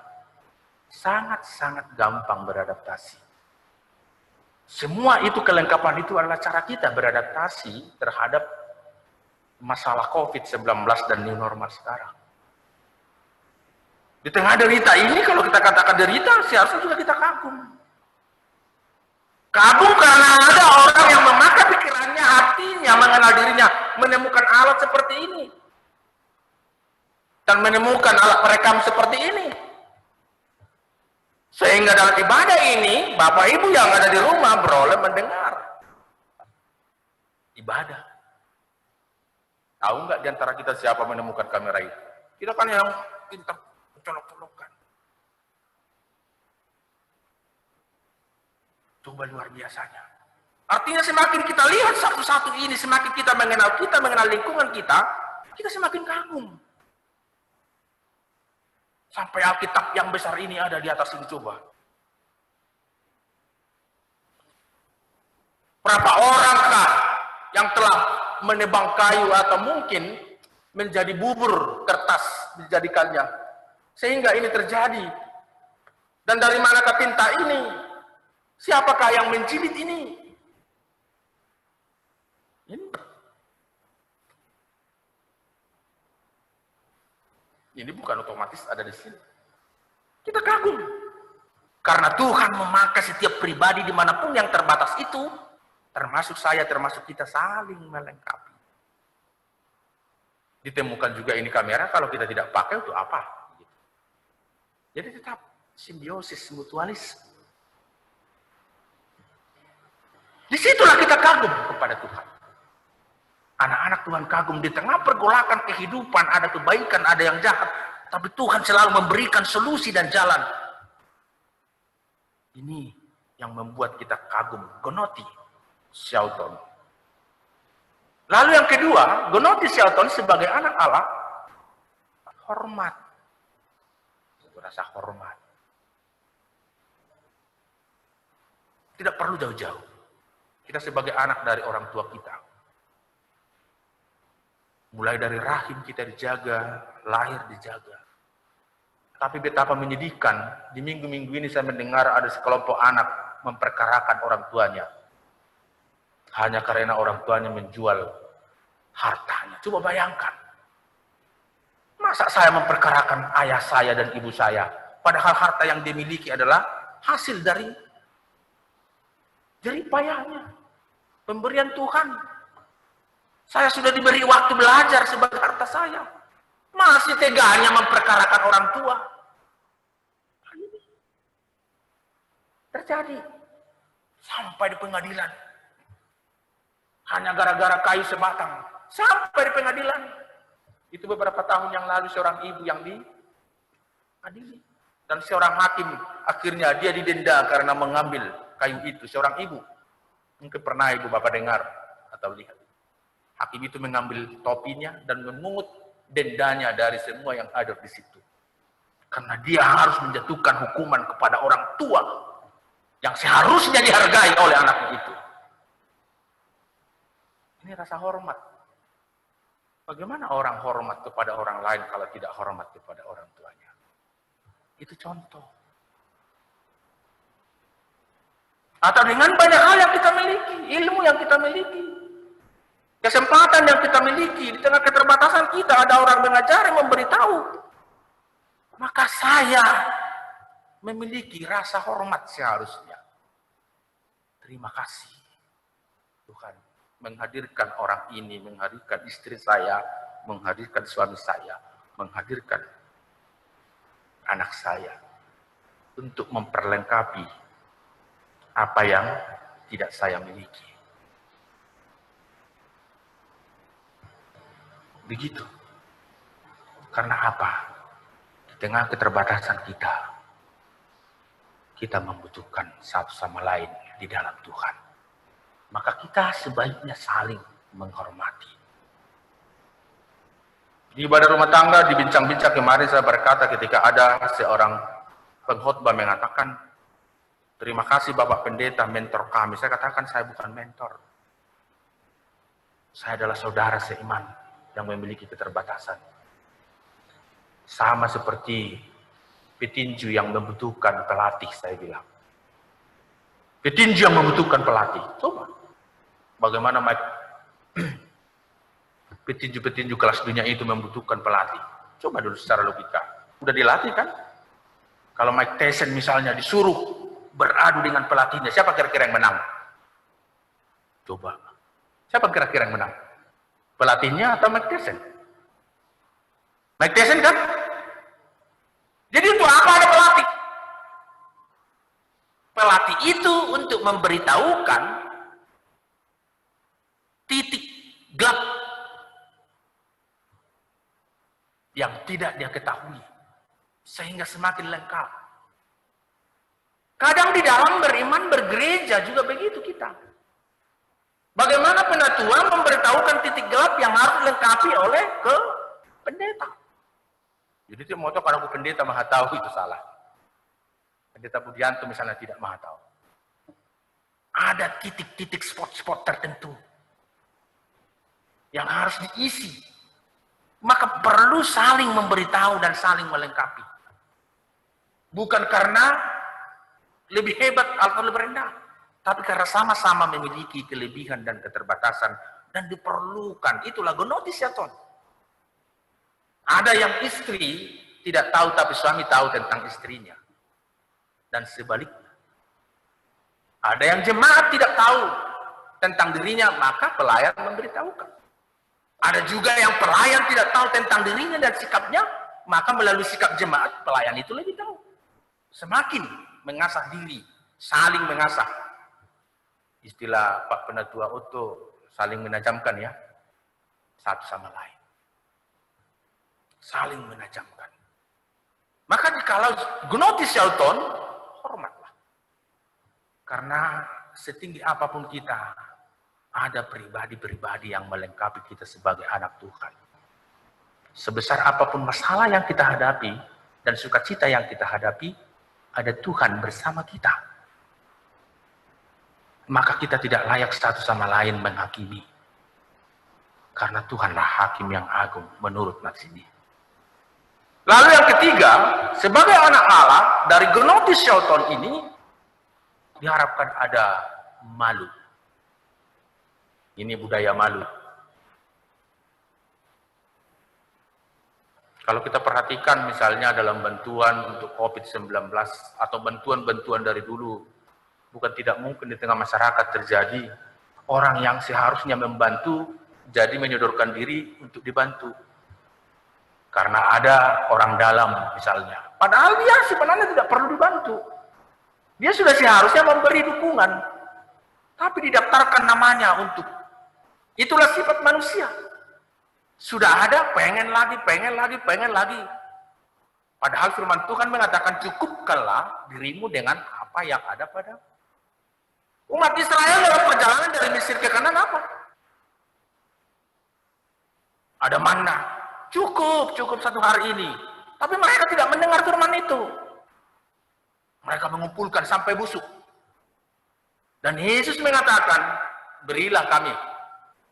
sangat-sangat gampang beradaptasi. Semua itu, kelengkapan itu adalah cara kita beradaptasi terhadap masalah COVID-19 dan new normal sekarang. Di tengah derita ini, kalau kita katakan derita, seharusnya juga kita kagum. Kagum karena ada orang yang memakai pikirannya, hatinya, mengenal dirinya, menemukan alat seperti ini. Dan menemukan alat perekam seperti ini. Sehingga dalam ibadah ini, Bapak Ibu yang ada di rumah beroleh mendengar ibadah. Tahu nggak di antara kita siapa menemukan kamera itu? Kita kan yang pintar colok-colokan. Coba luar biasanya. Artinya semakin kita lihat satu-satu ini, semakin kita mengenal lingkungan kita semakin kagum. Sampai Alkitab yang besar ini ada di atas ini, coba. Berapa orangkah yang telah menebang kayu atau mungkin menjadi bubur kertas dijadikannya, sehingga ini terjadi. Dan dari manakah tinta ini? Siapakah yang menjilid ini? Ini bukan otomatis ada di sini. Kita kagum. Karena Tuhan memakai setiap pribadi dimanapun yang terbatas itu, termasuk saya, termasuk kita, saling melengkapi. Ditemukan juga ini kamera, kalau kita tidak pakai untuk apa? Jadi tetap simbiosis, mutualis. Disitulah kita kagum kepada Tuhan. Anak-anak Tuhan kagum di tengah pergolakan kehidupan, ada kebaikan, ada yang jahat, tapi Tuhan selalu memberikan solusi dan jalan. Ini yang membuat kita kagum. Gnoti Shouton. Lalu yang kedua, Gnoti Shouton sebagai anak Allah, hormat. Rasa hormat. Tidak perlu jauh-jauh. Kita sebagai anak dari orang tua kita. Mulai dari rahim kita dijaga, lahir dijaga. Tapi betapa menyedihkan, di minggu-minggu ini saya mendengar ada sekelompok anak memperkarakan orang tuanya. Hanya karena orang tuanya menjual hartanya. Coba bayangkan. Masa saya memperkarakan ayah saya dan ibu saya? Padahal harta yang dimiliki adalah hasil dari jerih payahnya. Pemberian Tuhan. Saya sudah diberi waktu belajar sebagai harta saya. Masih teganya memperkarakan orang tua. Terjadi. Sampai di pengadilan. Hanya gara-gara kayu sebatang. Sampai di pengadilan. Itu beberapa tahun yang lalu seorang ibu yang diadili. Dan seorang hakim akhirnya dia didenda karena mengambil kayu itu. Seorang ibu. Mungkin pernah ibu bapak dengar atau lihat. Hakim itu mengambil topinya dan memungut dendanya dari semua yang ada di situ. Karena dia harus menjatuhkan hukuman kepada orang tua yang seharusnya dihargai oleh anaknya itu. Ini rasa hormat. Bagaimana orang hormat kepada orang lain kalau tidak hormat kepada orang tuanya? Itu contoh. Atau dengan banyak hal yang kita miliki, ilmu yang kita miliki, kesempatan yang kita miliki, di tengah keterbatasan kita ada orang mengajari, memberitahu. Maka saya memiliki rasa hormat seharusnya. Terima kasih Tuhan menghadirkan orang ini, menghadirkan istri saya, menghadirkan suami saya, menghadirkan anak saya untuk memperlengkapi apa yang tidak saya miliki. Begitu. Karena apa? Di tengah keterbatasan kita membutuhkan satu sama lain di dalam Tuhan. Maka kita sebaiknya saling menghormati. Di ibadah rumah tangga, di bincang-bincang kemarin saya berkata ketika ada seorang pengkhotbah mengatakan, terima kasih Bapak Pendeta, mentor kami. Saya katakan, saya bukan mentor. Saya adalah saudara seiman yang memiliki keterbatasan. Sama seperti petinju yang membutuhkan pelatih, saya bilang. Petinju yang membutuhkan pelatih. Coba. Bagaimana petinju-petinju kelas dunia itu membutuhkan pelatih. Coba dulu secara logika. Udah dilatih kan? Kalau Mike Tyson misalnya disuruh beradu dengan pelatihnya, siapa kira-kira yang menang? Coba. Siapa kira-kira yang menang? Pelatihnya atau Mike Tyson? Mike Tyson kan? Jadi untuk apa ada pelatih? Pelatih itu untuk memberitahukan titik gelap yang tidak dia ketahui, sehingga semakin lengkap. Kadang di dalam beriman, bergereja juga begitu kita. Bagaimana penatua memberitahukan titik gelap yang harus dilengkapi oleh ke pendeta. Jadi itu moto kalau aku pendeta maha tahu, itu salah. Pendeta Budianto misalnya tidak maha tahu. Ada titik-titik spot-spot tertentu yang harus diisi. Maka perlu saling memberitahu dan saling melengkapi. Bukan karena lebih hebat atau lebih rendah, tapi karena sama-sama memiliki kelebihan dan keterbatasan dan diperlukan. Itulah gonotisiaton. Ada yang istri tidak tahu tapi suami tahu tentang istrinya. Dan sebaliknya. Ada yang jemaat tidak tahu tentang dirinya, maka pelayan memberitahukan. Ada juga yang pelayan tidak tahu tentang dirinya dan sikapnya, maka melalui sikap jemaat, pelayan itu lebih tahu. Semakin mengasah diri, saling mengasah. Istilah Pak Penatua Otto, saling menajamkan ya, satu sama lain. Saling menajamkan. Maka jikalau gnotisiauton, hormatlah. Karena setinggi apapun kita, ada pribadi-pribadi yang melengkapi kita sebagai anak Tuhan. Sebesar apapun masalah yang kita hadapi, dan sukacita yang kita hadapi, ada Tuhan bersama kita. Maka kita tidak layak satu sama lain menghakimi. Karena Tuhanlah hakim yang agung menurut Maksimi. Lalu yang ketiga, sebagai anak Allah, dari gnotisiauton ini, diharapkan ada malu. Ini budaya malu. Kalau kita perhatikan misalnya dalam bantuan untuk COVID-19 atau bantuan-bantuan dari dulu, bukan tidak mungkin di tengah masyarakat terjadi orang yang seharusnya membantu jadi menyodorkan diri untuk dibantu. Karena ada orang dalam misalnya. Padahal dia sebenarnya tidak perlu dibantu. Dia sudah seharusnya memberi dukungan. Tapi didaftarkan namanya untuk. Itulah sifat manusia. Sudah ada, pengen lagi, pengen lagi, pengen lagi. Padahal firman Tuhan mengatakan cukupkanlah dirimu dengan apa yang ada pada umat Israel dalam perjalanan dari Mesir ke Kanan apa? Ada manna. Cukup satu hari ini. Tapi mereka tidak mendengar firman itu. Mereka mengumpulkan sampai busuk. Dan Yesus mengatakan, berilah kami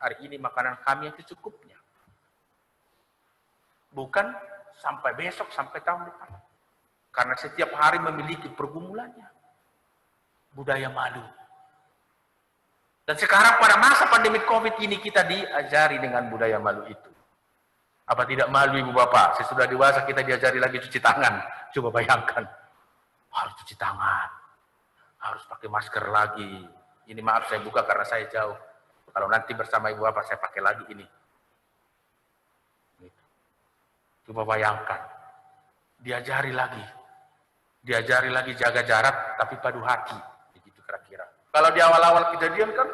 hari ini makanan kami yang secukupnya. Bukan sampai besok, sampai tahun depan. Karena setiap hari memiliki pergumulannya. Budaya malu. Dan sekarang pada masa pandemi COVID ini kita diajari dengan budaya malu itu. Apa tidak malu ibu bapak? Sesudah dewasa kita diajari lagi cuci tangan. Coba bayangkan. Harus cuci tangan. Harus pakai masker lagi. Ini maaf saya buka karena saya jauh. Kalau nanti bersama ibu bapak saya pakai lagi ini. Coba bayangkan. Diajari lagi. Diajari lagi jaga jarak tapi padu hati. Begitu kira-kira. Kalau di awal-awal kejadian kan,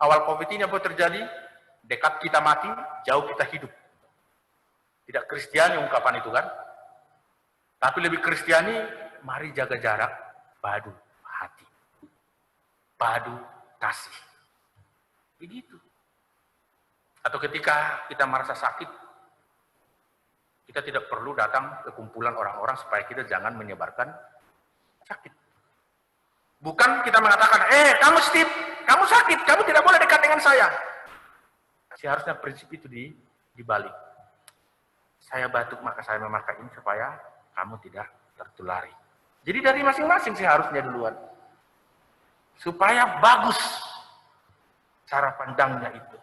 awal COVID ini apa terjadi? Dekat kita mati, jauh kita hidup. Tidak Kristiani ungkapan itu kan? Tapi lebih Kristiani, mari jaga jarak, padu hati. Padu kasih. Begitu. Atau ketika kita merasa sakit, kita tidak perlu datang ke kumpulan orang-orang supaya kita jangan menyebarkan sakit. Bukan kita mengatakan, kamu Steve, kamu sakit, kamu tidak boleh dekat dengan saya. Seharusnya prinsip itu dibalik. Saya batuk, maka saya memakai ini supaya kamu tidak tertulari. Jadi dari masing-masing seharusnya duluan. Supaya bagus cara pandangnya itu.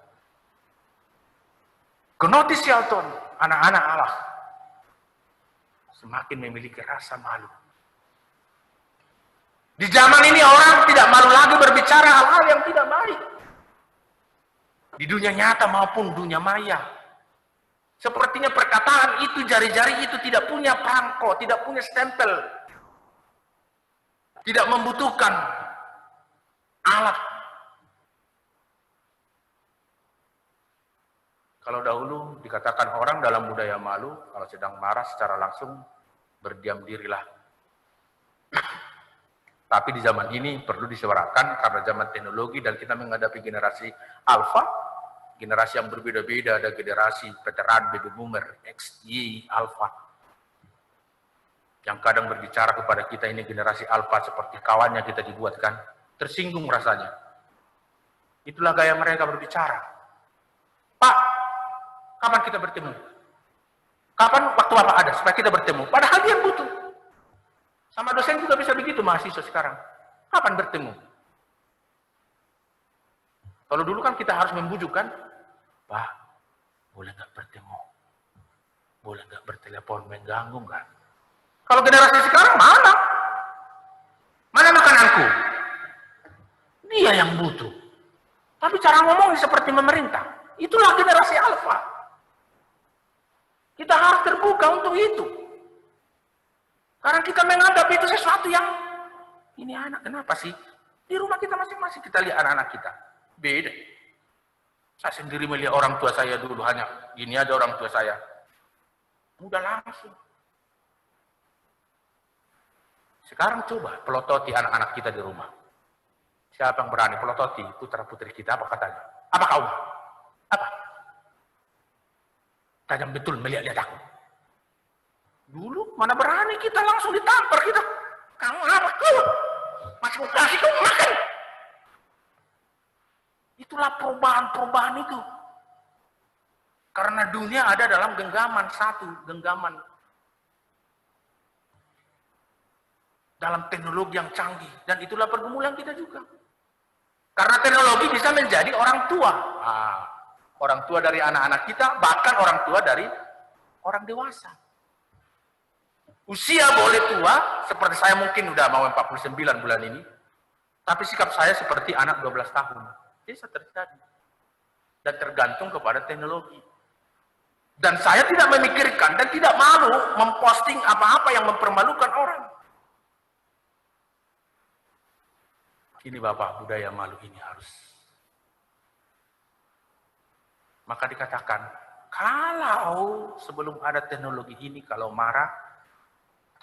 Genotis Shelton, anak-anak Allah, semakin memiliki rasa malu. Di zaman ini orang tidak malu lagi berbicara hal-hal yang tidak baik. Di dunia nyata maupun dunia maya. Sepertinya perkataan itu, jari-jari itu tidak punya perangko, tidak punya stempel. Tidak membutuhkan alat. Kalau dahulu dikatakan orang dalam budaya malu, kalau sedang marah secara langsung berdiam dirilah. Tapi di zaman ini perlu disuarakan karena zaman teknologi dan kita menghadapi generasi alfa, generasi yang berbeda-beda, ada generasi veteran, baby boomer, X, Y, alfa. Yang kadang berbicara kepada kita ini generasi alfa seperti kawannya kita dibuatkan, tersinggung rasanya. Itulah gaya mereka berbicara. Pak, kapan kita bertemu? Kapan waktu Bapak ada supaya kita bertemu? Padahal dia butuh. Sama dosen juga bisa begitu mahasiswa sekarang. Kapan bertemu? Kalau dulu kan kita harus membujuk kan? Pak, boleh nggak bertemu? Boleh nggak bertelepon, mengganggu nggak? Kalau generasi sekarang mana? Mana makananku? Dia yang butuh. Tapi cara ngomongnya seperti memerintah. Itulah generasi alfa. Kita harus terbuka untuk itu. Karena kita menganggap itu sesuatu yang, ini anak kenapa sih? Di rumah kita masing-masing kita lihat anak-anak kita. Beda. Saya sendiri melihat orang tua saya dulu, hanya gini aja orang tua saya. Udah langsung. Sekarang coba pelototi anak-anak kita di rumah. Siapa yang berani pelototi putra-putri kita, apa katanya? Apa kau? Apa? Tajam betul melihat-lihat aku. Dulu mana berani kita langsung ditampar kita. Kamu apa? Kau masih mau kasih kau makan. Itulah perubahan-perubahan itu. Karena dunia ada dalam genggaman satu, genggaman dalam teknologi yang canggih. Dan itulah pergumulan kita juga. Karena teknologi bisa menjadi orang tua. Orang tua dari anak-anak kita, bahkan orang tua dari orang dewasa. Usia boleh tua, seperti saya mungkin udah mau 49 bulan ini, tapi sikap saya seperti anak 12 tahun. Bisa terjadi. Dan tergantung kepada teknologi. Dan saya tidak memikirkan dan tidak malu memposting apa-apa yang mempermalukan orang. Ini Bapak, budaya malu ini harus. Maka dikatakan, kalau sebelum ada teknologi ini, kalau marah,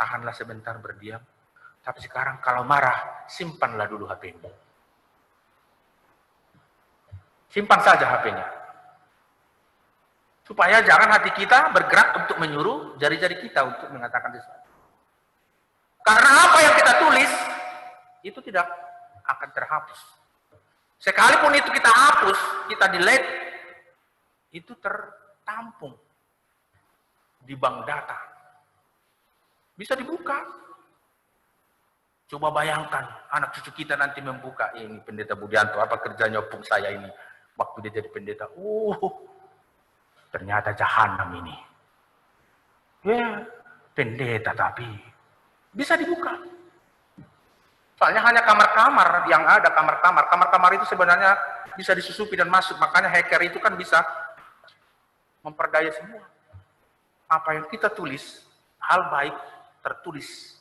tahanlah sebentar berdiam. Tapi sekarang kalau marah, simpanlah dulu HP-mu. Simpan saja HP-nya. Supaya jangan hati kita bergerak untuk menyuruh jari-jari kita untuk mengatakan sesuatu. Karena apa yang kita tulis, itu tidak akan terhapus. Sekalipun itu kita hapus, kita delete, itu tertampung di bank data. Bisa dibuka. Coba bayangkan, anak cucu kita nanti membuka, ini Pendeta Budianto, apa kerjanya opung saya ini, waktu dia jadi pendeta. Ternyata jahanam ini. Ya, pendeta tapi bisa dibuka. Soalnya hanya kamar-kamar yang ada, kamar-kamar. Kamar-kamar itu sebenarnya bisa disusupi dan masuk. Makanya hacker itu kan bisa memperdaya semua. Apa yang kita tulis, hal baik tertulis.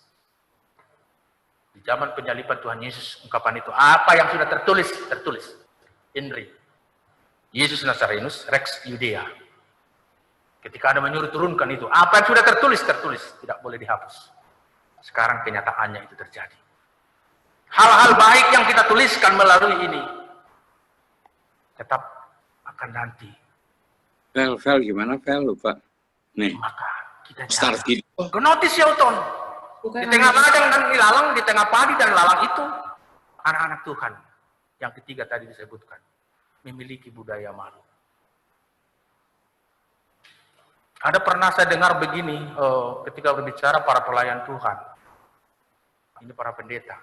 Di zaman penyaliban Tuhan Yesus, ungkapan itu, apa yang sudah tertulis, tertulis. Inri. Yesus Nazarenus, Rex Judea. Ketika ada menyuruh turunkan itu, apa yang sudah tertulis, tertulis. Tidak boleh dihapus. Sekarang kenyataannya itu terjadi. Hal-hal baik yang kita tuliskan melalui ini, tetap akan nanti. Vel, gimana Vel? Lupa. Nih, Maka kita start video. Genotis ya Uton. Di tengah ladang dan ilalang, di tengah padi dan lalang itu, anak-anak Tuhan yang ketiga tadi disebutkan, memiliki budaya malu. Ada pernah saya dengar begini, ketika berbicara para pelayan Tuhan, ini para pendeta,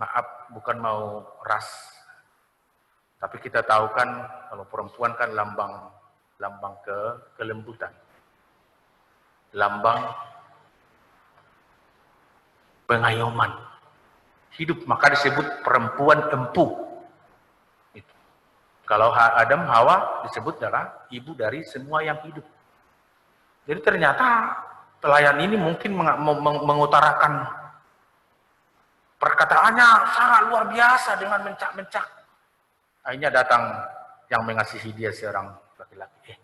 maaf bukan mau ras, tapi kita tahu kan kalau perempuan kan lambang kelembutan, lambang pengayoman hidup, maka disebut perempuan empu. Itu. Kalau Adam Hawa disebut adalah ibu dari semua yang hidup. Jadi ternyata pelayan ini mungkin mengutarakan perkataannya sangat luar biasa dengan mencak-mencak. Akhirnya datang yang mengasihi dia seorang laki-laki.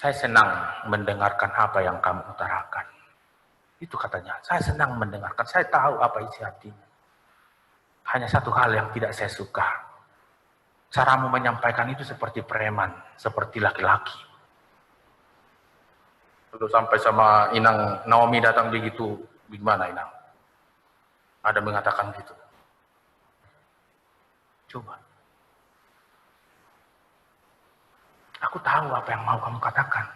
Saya senang mendengarkan apa yang kamu utarakan. Itu katanya, saya senang mendengarkan, saya tahu apa isi hatimu. Hanya satu hal yang tidak saya suka. Caramu menyampaikan itu seperti preman, seperti laki-laki. Lalu sampai sama Inang Naomi datang begitu, gimana Inang? Ada mengatakan gitu. Coba. Aku tahu apa yang mau kamu katakan.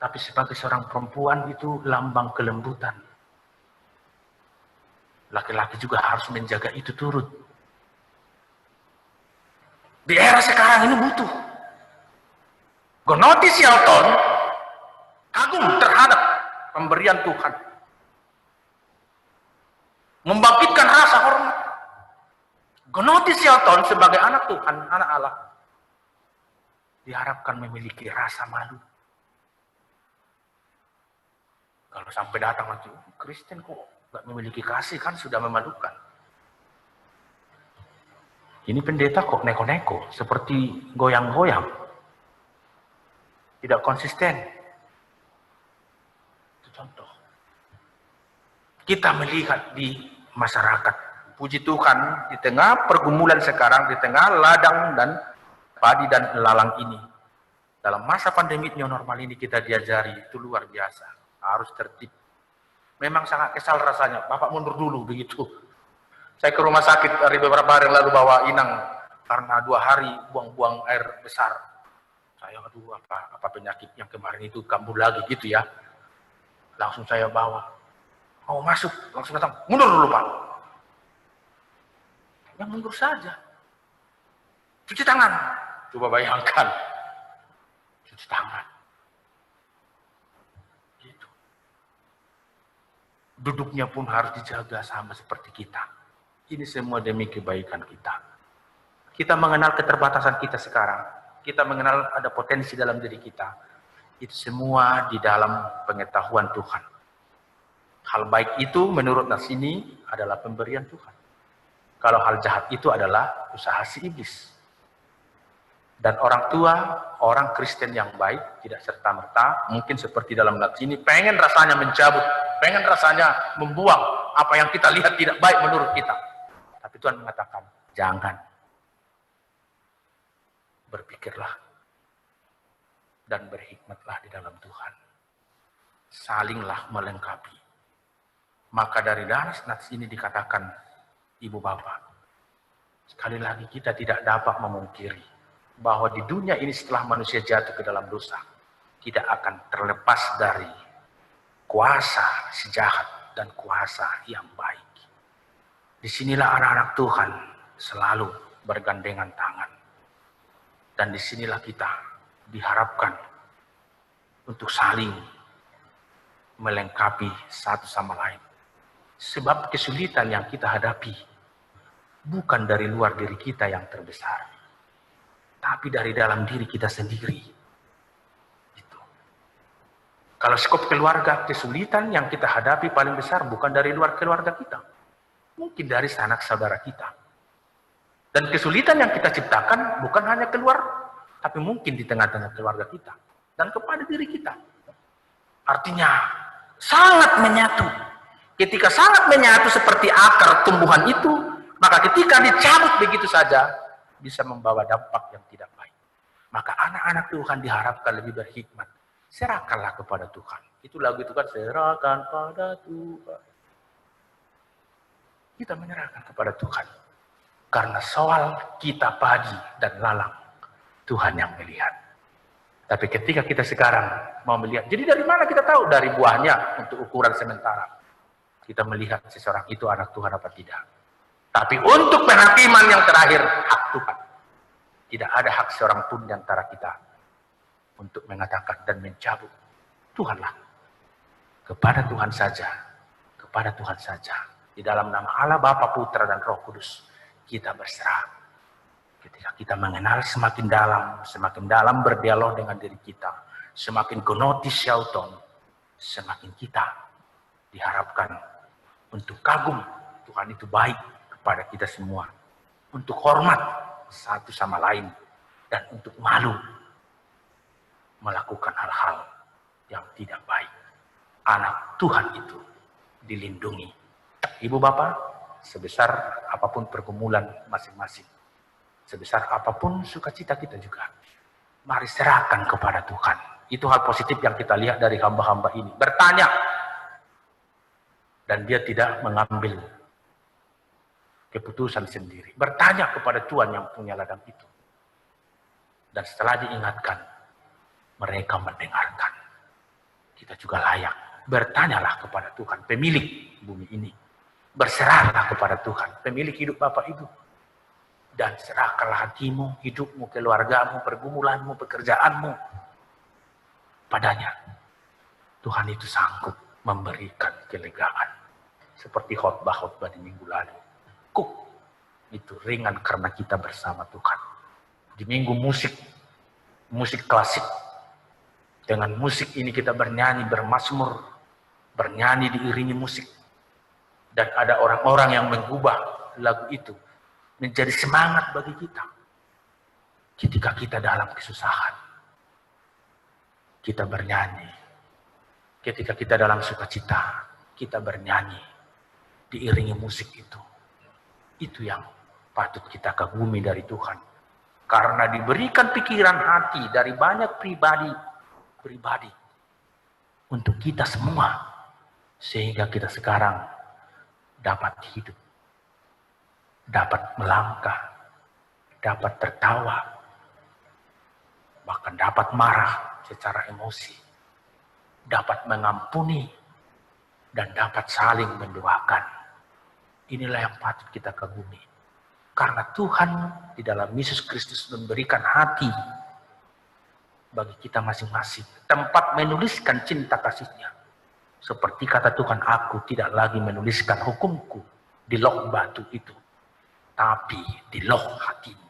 Tapi sebagai seorang perempuan itu lambang kelembutan. Laki-laki juga harus menjaga itu turut. Di era sekarang ini butuh. Genotis Yalton kagum terhadap pemberian Tuhan. Membangkitkan rasa hormat. Genotis Yalton sebagai anak Tuhan, anak Allah, diharapkan memiliki rasa malu. Kalau sampai datang nanti, Kristen kok nggak memiliki kasih, kan sudah memalukan. Ini pendeta kok neko-neko, seperti goyang-goyang. Tidak konsisten. Itu contoh. Kita melihat di masyarakat, puji Tuhan, di tengah pergumulan sekarang, di tengah ladang dan padi dan lalang ini, dalam masa pandemi new normal ini kita diajari, itu luar biasa. Harus tertib. Memang sangat kesal rasanya. Bapak mundur dulu begitu. Saya ke rumah sakit dari beberapa hari yang lalu bawa Inang karena 2 hari buang-buang air besar. Saya aduh apa penyakit yang kemarin itu kambuh lagi gitu ya. Langsung saya bawa. Mau masuk, langsung datang. Mundur dulu Pak. Ya mundur saja. Cuci tangan. Coba bayangkan. Cuci tangan. Duduknya pun harus dijaga sama seperti kita. Ini semua demi kebaikan kita. Kita mengenal keterbatasan kita sekarang. Kita mengenal ada potensi dalam diri kita. Itu semua di dalam pengetahuan Tuhan. Hal baik itu menurut nas ini adalah pemberian Tuhan. Kalau hal jahat itu adalah usaha si iblis. Dan orang tua, orang Kristen yang baik, tidak serta-merta, mungkin seperti dalam nas ini, pengen rasanya mencabut, pengen rasanya membuang apa yang kita lihat tidak baik menurut kita. Tapi Tuhan mengatakan, jangan. Berpikirlah dan berhikmatlah di dalam Tuhan. Salinglah melengkapi. Maka dari nas ini dikatakan, Ibu Bapak, sekali lagi kita tidak dapat memungkiri bahwa di dunia ini setelah manusia jatuh ke dalam dosa, tidak akan terlepas dari kuasa si jahat dan kuasa yang baik. Disinilah anak-anak Tuhan selalu bergandengan tangan. Dan disinilah kita diharapkan untuk saling melengkapi satu sama lain. Sebab kesulitan yang kita hadapi bukan dari luar diri kita yang terbesar, tapi dari dalam diri kita sendiri. Itu. Kalau skop keluarga, kesulitan yang kita hadapi paling besar bukan dari luar keluarga kita, mungkin dari sanak saudara kita. Dan kesulitan yang kita ciptakan bukan hanya keluar, tapi mungkin di tengah-tengah keluarga kita dan kepada diri kita. Artinya sangat menyatu. Ketika sangat menyatu seperti akar tumbuhan itu, maka ketika dicabut begitu saja bisa membawa dampak yang tidak baik. Maka anak-anak Tuhan diharapkan lebih berhikmat. Serahkanlah kepada Tuhan. Itu lagu itu kan, serahkan pada Tuhan. Kita menyerahkan kepada Tuhan. Karena soal kita padi dan lalang, Tuhan yang melihat. Tapi ketika kita sekarang mau melihat, jadi dari mana kita tahu? Dari buahnya untuk ukuran sementara. Kita melihat seseorang itu anak Tuhan apa tidak. Tapi untuk penghakiman yang terakhir, hak Tuhan. Tidak ada hak seorang pun di antara kita untuk mengatakan dan mencabut. Tuhanlah. Kepada Tuhan saja. Kepada Tuhan saja. Di dalam nama Allah, Bapa, Putra, dan Roh Kudus, kita berserah. Ketika kita mengenal semakin dalam berdialog dengan diri kita, semakin gnotis syauton, semakin kita diharapkan untuk kagum Tuhan itu baik kepada kita semua, untuk hormat satu sama lain, dan untuk malu melakukan hal-hal yang tidak baik. Anak Tuhan itu dilindungi. Ibu bapak, sebesar apapun pergumulan masing-masing, sebesar apapun sukacita kita juga, mari serahkan kepada Tuhan. Itu hal positif yang kita lihat dari hamba-hamba ini. Bertanya, dan dia tidak mengambil keputusan sendiri. Bertanya kepada Tuhan yang punya ladang itu. Dan setelah diingatkan, mereka mendengarkan. Kita juga layak. Bertanyalah kepada Tuhan, pemilik bumi ini. Berserahlah kepada Tuhan, pemilik hidup Bapak Ibu. Dan serahkanlah hatimu, hidupmu, keluargamu, pergumulanmu, pekerjaanmu padanya. Tuhan itu sanggup memberikan kelegaan. Seperti khotbah-khotbah di minggu lalu. Itu ringan karena kita bersama Tuhan. Di minggu musik klasik. Dengan musik ini kita bernyanyi, bermazmur, bernyanyi diiringi musik. Dan ada orang-orang yang mengubah lagu itu menjadi semangat bagi kita. Ketika kita dalam kesusahan, kita bernyanyi. Ketika kita dalam sukacita, kita bernyanyi. Diiringi musik itu. Itu yang patut kita kagumi dari Tuhan. Karena diberikan pikiran hati dari banyak pribadi untuk kita semua. Sehingga kita sekarang dapat hidup. Dapat melangkah, dapat tertawa, bahkan dapat marah secara emosi, dapat mengampuni, dan dapat saling mendoakan. Inilah yang patut kita kagumi. Karena Tuhan di dalam Yesus Kristus memberikan hati bagi kita masing-masing, tempat menuliskan cinta kasih-Nya. Seperti kata Tuhan, aku tidak lagi menuliskan hukumku di loh batu itu, tapi di loh hatimu,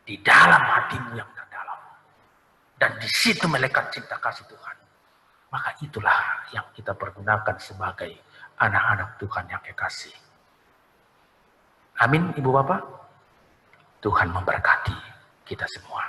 di dalam hatimu yang terdalam. Dan di situ melekat cinta kasih Tuhan. Maka itulah yang kita pergunakan sebagai anak-anak Tuhan yang kekasih. Amin, Ibu Bapak. Tuhan memberkati kita semua.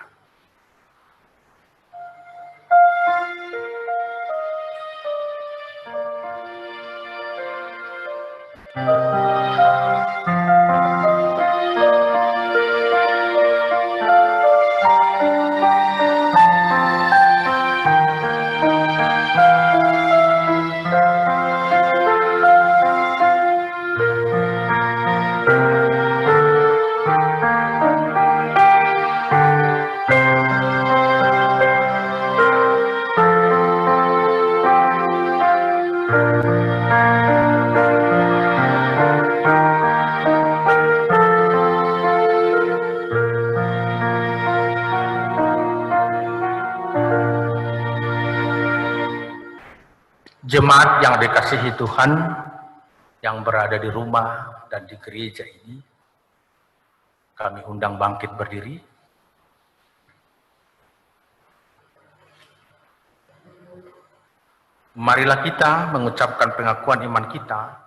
Jemaat yang dikasihi Tuhan, yang berada di rumah dan di gereja ini, kami undang bangkit berdiri. Marilah kita mengucapkan pengakuan iman kita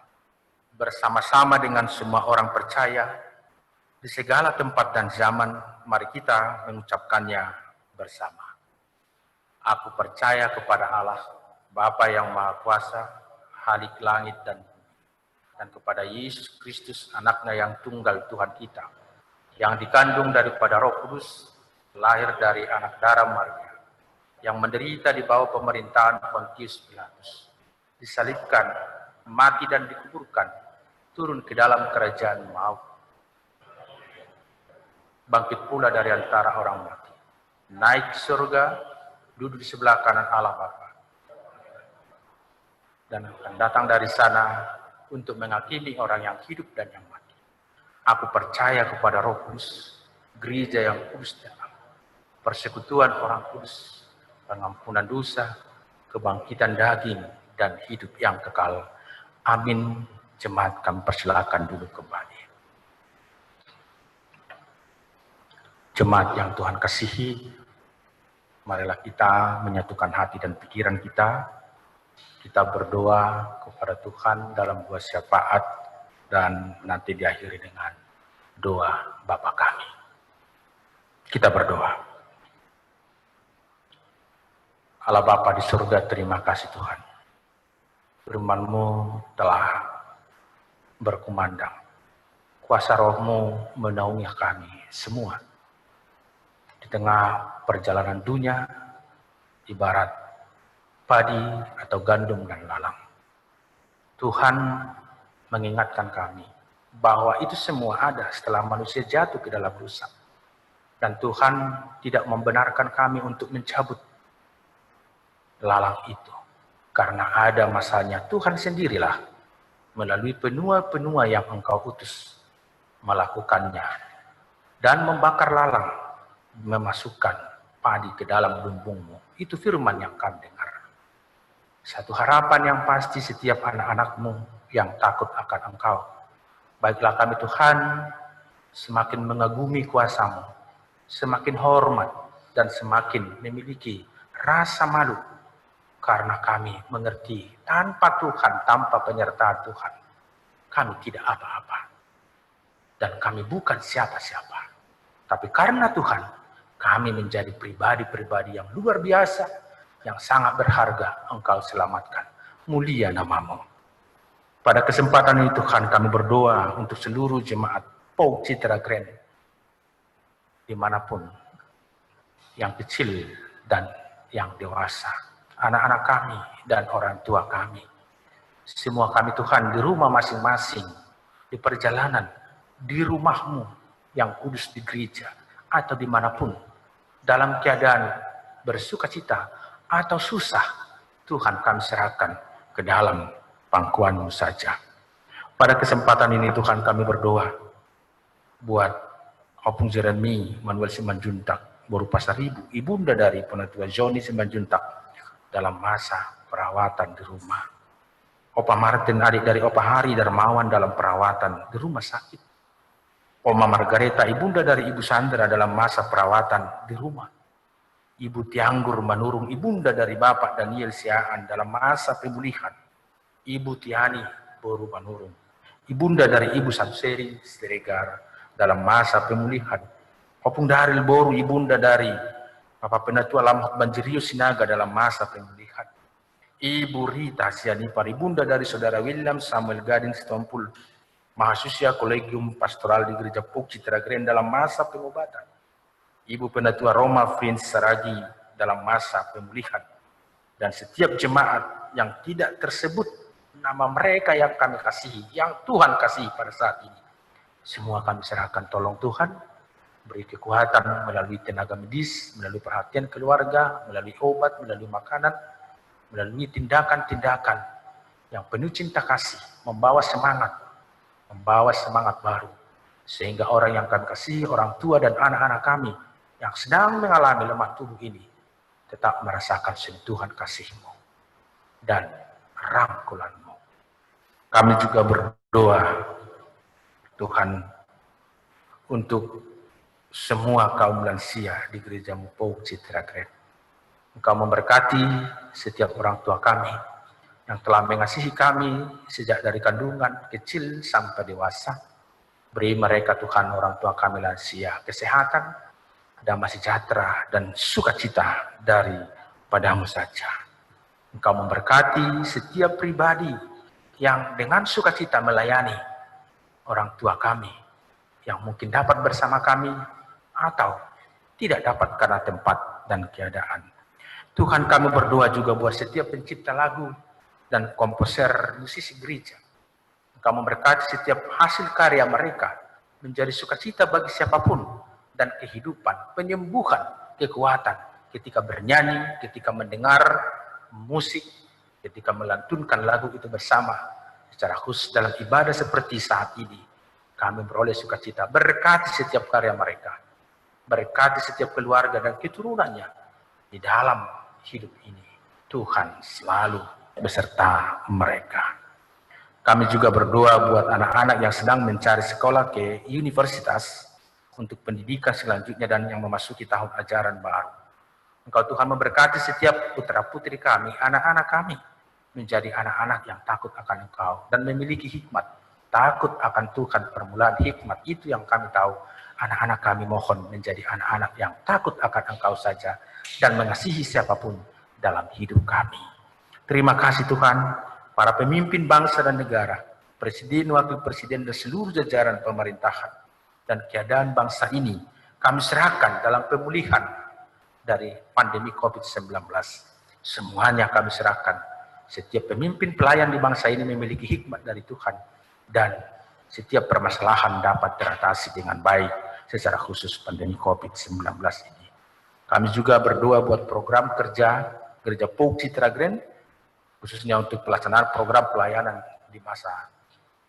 bersama-sama dengan semua orang percaya di segala tempat dan zaman. Mari kita mengucapkannya bersama. Aku percaya kepada Allah, Bapa yang Maha Kuasa, Khalik langit dan bumi, dan kepada Yesus Kristus, anaknya yang tunggal Tuhan kita, yang dikandung daripada Roh Kudus, lahir dari anak darah Maria, yang menderita di bawah pemerintahan Pontius Pilatus, disalibkan, mati dan dikuburkan, turun ke dalam kerajaan maut, bangkit pula dari antara orang mati, naik ke surga, duduk di sebelah kanan Allah Bapa, dan akan datang dari sana untuk menghakimi orang yang hidup dan yang mati. Aku percaya kepada Roh Kudus, gereja yang kudus dan am, persekutuan orang kudus, pengampunan dosa, kebangkitan daging, dan hidup yang kekal. Amin. Jemaat, kami persilakan duduk kembali. Jemaat yang Tuhan kasihi, marilah kita menyatukan hati dan pikiran kita. Kita berdoa kepada Tuhan dalam dua syafaat dan nanti diakhiri dengan doa Bapa kami. Kita berdoa. Allah Bapa di surga, terima kasih Tuhan. Firman-Mu telah berkumandang. Kuasa Roh-Mu menaungi kami semua. Di tengah perjalanan dunia, ibarat padi atau gandum dan lalang. Tuhan mengingatkan kami bahwa itu semua ada setelah manusia jatuh ke dalam dosa. Dan Tuhan tidak membenarkan kami untuk mencabut lalang itu. Karena ada masanya Tuhan sendirilah melalui penua-penua yang Engkau utus melakukannya. Dan membakar lalang, memasukkan padi ke dalam lumbungmu. Itu firman yang kami dengar. Satu harapan yang pasti setiap anak-anak-Mu yang takut akan Engkau. Baiklah kami Tuhan, semakin mengagumi kuasa-Mu, semakin hormat, dan semakin memiliki rasa malu. Karena kami mengerti tanpa Tuhan, tanpa penyertaan Tuhan, kami tidak apa-apa. Dan kami bukan siapa-siapa. Tapi karena Tuhan, kami menjadi pribadi-pribadi yang luar biasa, yang sangat berharga. Engkau selamatkan. Mulia nama-Mu. Pada kesempatan ini Tuhan, kami berdoa untuk seluruh jemaat POUK Citra Grand, dimanapun, yang kecil dan yang dewasa, anak-anak kami dan orang tua kami. Semua kami Tuhan di rumah masing-masing, di perjalanan, di rumah-Mu yang kudus di gereja, atau dimanapun, dalam keadaan bersuka cita atau susah, Tuhan kami serahkan ke dalam pangkuan-Mu saja. Pada kesempatan ini Tuhan kami berdoa buat Opung Jeremy Manuel Simanjuntak berupa 1000 ibunda dari Penatua Joni Simanjuntak dalam masa perawatan di rumah. Opa Martin, adik dari Opa Hari Darmawan, dalam perawatan di rumah sakit. Oma Margareta, ibunda dari Ibu Sandra, dalam masa perawatan di rumah. Ibu Tianggur Manurung, ibunda dari Bapak Daniel Siaan, dalam masa pemulihan. Ibu Tiani Boru Manurung, ibunda dari Ibu Samseri Siregar, dalam masa pemulihan. Opung Daril Boru, ibunda dari Bapak Penatua Lamhot Banjirius Sinaga, dalam masa pemulihan. Ibu Rita Sianipar, ibunda dari Saudara William Samuel Gading Sitompul, mahasiswa Kolegium Pastoral di Gereja POUK Citra Grand, dalam masa pengobatan. Ibu Penatua Roma Vince Saragi, dalam masa pemulihan. Dan setiap jemaat yang tidak tersebut nama mereka yang kami kasihi, yang Tuhan kasihi pada saat ini, semua kami serahkan. Tolong Tuhan, beri kekuatan melalui tenaga medis, melalui perhatian keluarga, melalui obat, melalui makanan, melalui tindakan-tindakan yang penuh cinta kasih, membawa semangat baru. Sehingga orang yang kami kasihi, orang tua dan anak-anak kami yang sedang mengalami lemah tubuh ini, tetap merasakan sentuhan kasih-Mu. Dan rangkulan-Mu. Kami juga berdoa, Tuhan, untuk semua kaum lansia di Gereja-Mu Pauk Citra Grand. Engkau memberkati setiap orang tua kami yang telah mengasihi kami sejak dari kandungan kecil sampai dewasa. Beri mereka, Tuhan, orang tua kami lansia, kesehatan, damai sejahtera, dan sukacita daripada-Mu saja. Engkau memberkati setiap pribadi yang dengan sukacita melayani orang tua kami, yang mungkin dapat bersama kami, atau tidak dapat karena tempat dan keadaan. Tuhan, kami berdoa juga buat setiap pencipta lagu dan komposer musisi gereja. Engkau memberkati setiap hasil karya mereka menjadi sukacita bagi siapapun dan kehidupan, penyembuhan, kekuatan ketika bernyanyi, ketika mendengar musik, ketika melantunkan lagu itu bersama secara khusus dalam ibadah seperti saat ini. Kami beroleh sukacita. Berkati setiap karya mereka, berkati setiap keluarga dan keturunannya di dalam hidup ini. Tuhan selalu beserta mereka. Kami juga berdoa buat anak-anak yang sedang mencari sekolah ke universitas untuk pendidikan selanjutnya dan yang memasuki tahun ajaran baru. Engkau, Tuhan, memberkati setiap putra-putri kami, anak-anak kami, menjadi anak-anak yang takut akan Engkau dan memiliki hikmat. Takut akan Tuhan, permulaan hikmat itu yang kami tahu. Anak-anak kami mohon menjadi anak-anak yang takut akan Engkau saja dan mengasihi siapapun dalam hidup kami. Terima kasih, Tuhan, para pemimpin bangsa dan negara, presiden, wakil presiden, dan seluruh jajaran pemerintahan dan keadaan bangsa ini kami serahkan dalam pemulihan dari pandemi COVID-19. Semuanya kami serahkan. Setiap pemimpin pelayan di bangsa ini memiliki hikmat dari Tuhan, dan setiap permasalahan dapat teratasi dengan baik, secara khusus pandemi COVID-19 ini. Kami juga berdoa buat program kerja Gereja Pauk Citra Grand, khususnya untuk pelaksanaan program pelayanan di masa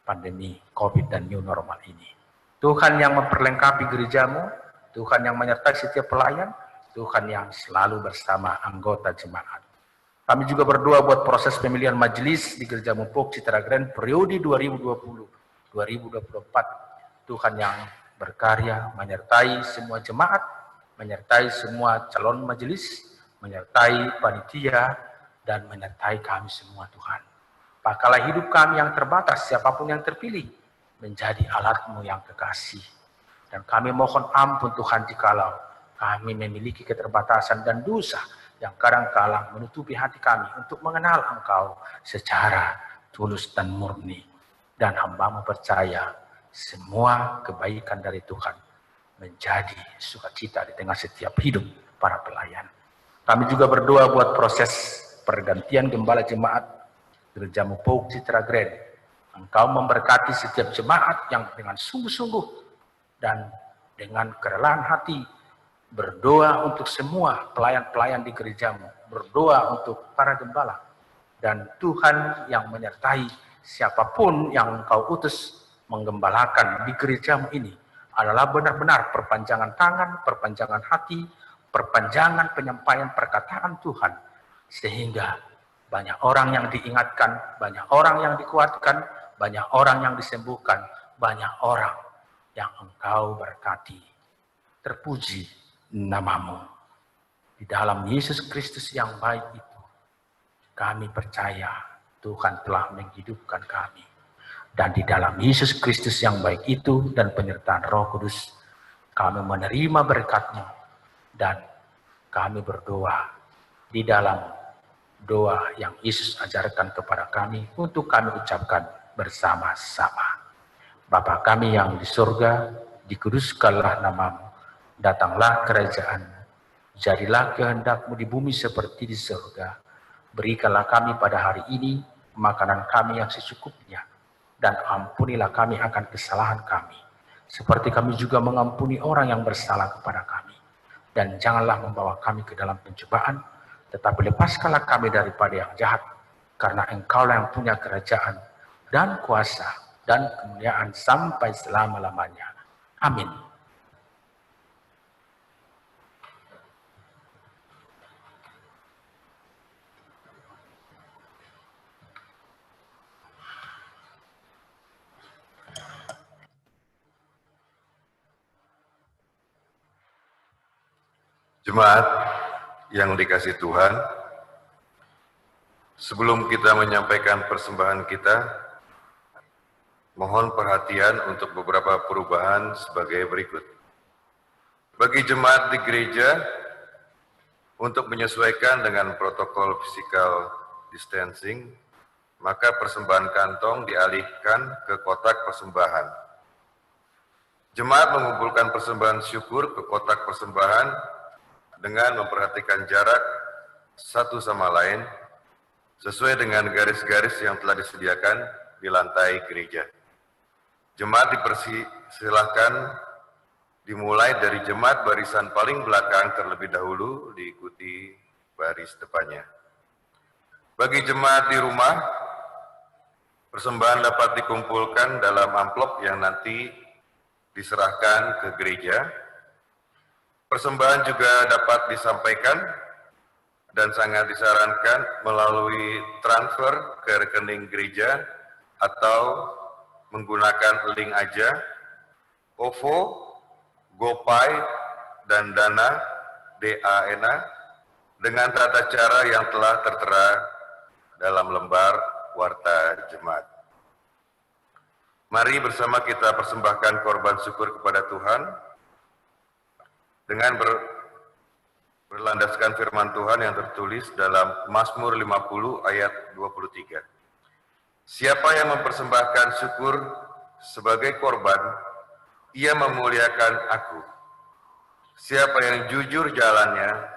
pandemi COVID dan new normal ini. Tuhan yang memperlengkapi gereja-Mu, Tuhan yang menyertai setiap pelayan, Tuhan yang selalu bersama anggota jemaat. Kami juga berdoa buat proses pemilihan majelis di Gereja-Mu Pauk Citra Grand periode 2020-2024. Tuhan yang berkarya menyertai semua jemaat, menyertai semua calon majelis, menyertai panitia, dan menyertai kami semua, Tuhan. Pakailah hidup kami yang terbatas, siapapun yang terpilih, menjadi alat-Mu yang kekasih. Dan kami mohon ampun, Tuhan, jikalau kami memiliki keterbatasan dan dosa yang kadang-kala menutupi hati kami untuk mengenal Engkau secara tulus dan murni. Dan hamba-Mu percaya semua kebaikan dari Tuhan menjadi sukacita di tengah setiap hidup para pelayan. Kami juga berdoa buat proses pergantian gembala jemaat Gereja-Mu Pauk Citra Grand. Engkau memberkati setiap jemaat yang dengan sungguh-sungguh dan dengan kerelaan hati berdoa untuk semua pelayan-pelayan di gereja-Mu, berdoa untuk para gembala, dan Tuhan yang menyertai siapapun yang Engkau utus menggembalakan di gereja-Mu ini adalah benar-benar perpanjangan tangan, perpanjangan hati, perpanjangan penyampaian perkataan Tuhan, sehingga banyak orang yang diingatkan, banyak orang yang dikuatkan, banyak orang yang disembuhkan, banyak orang yang Engkau berkati. Terpuji nama-Mu. Di dalam Yesus Kristus yang baik itu, kami percaya Tuhan telah menghidupkan kami. Dan di dalam Yesus Kristus yang baik itu dan penyertaan Roh Kudus, kami menerima berkat-Mu. Dan kami berdoa di dalam doa yang Yesus ajarkan kepada kami untuk kami ucapkan bersama-sama. Bapa kami yang di surga, dikuduskanlah nama-Mu. Datanglah kerajaan-Mu, jadilah kehendak-Mu di bumi seperti di surga. Berikanlah kami pada hari ini makanan kami yang secukupnya, dan ampunilah kami akan kesalahan kami, seperti kami juga mengampuni orang yang bersalah kepada kami. Dan janganlah membawa kami ke dalam pencobaan, tetapi lepaskanlah kami daripada yang jahat, karena Engkaulah yang punya kerajaan dan kuasa dan kemuliaan sampai selama-lamanya. Amin. Jemaat yang dikasihi Tuhan, sebelum kita menyampaikan persembahan kita, mohon perhatian untuk beberapa perubahan sebagai berikut. Bagi jemaat di gereja, untuk menyesuaikan dengan protokol physical distancing, maka persembahan kantong dialihkan ke kotak persembahan. Jemaat mengumpulkan persembahan syukur ke kotak persembahan dengan memperhatikan jarak satu sama lain sesuai dengan garis-garis yang telah disediakan di lantai gereja. Jemaat dipersilahkan dimulai dari jemaat barisan paling belakang terlebih dahulu, diikuti baris depannya. Bagi jemaat di rumah, persembahan dapat dikumpulkan dalam amplop yang nanti diserahkan ke gereja. Persembahan juga dapat disampaikan dan sangat disarankan melalui transfer ke rekening gereja atau menggunakan link aja, OVO, GoPay, dan Dana, DANA, dengan tata cara yang telah tertera dalam lembar warta jemaat. Mari bersama kita persembahkan korban syukur kepada Tuhan dengan berlandaskan firman Tuhan yang tertulis dalam Mazmur 50 ayat 23. Siapa yang mempersembahkan syukur sebagai korban, ia memuliakan aku. Siapa yang jujur jalannya,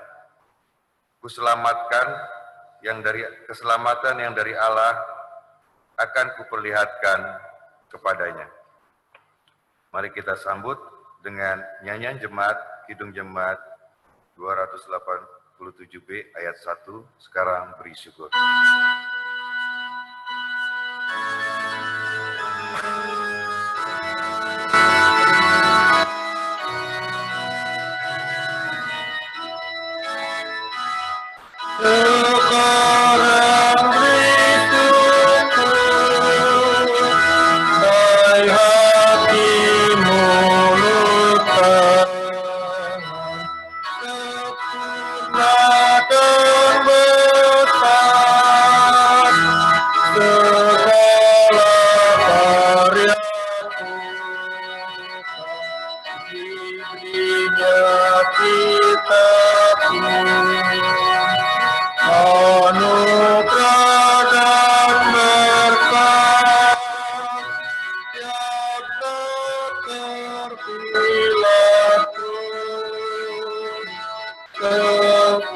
kuselamatkan, keselamatan yang dari Allah akan kuperlihatkan kepadanya. Mari kita sambut dengan nyanyian jemaat, Kidung Jemaat 287B ayat 1, sekarang beri syukur. Sekarang beri syukur, baik hatimu lupakan sempurna dan besar segala karyaku, diberinya kitabku. Anugerah dan berkat yang terpilihku, semula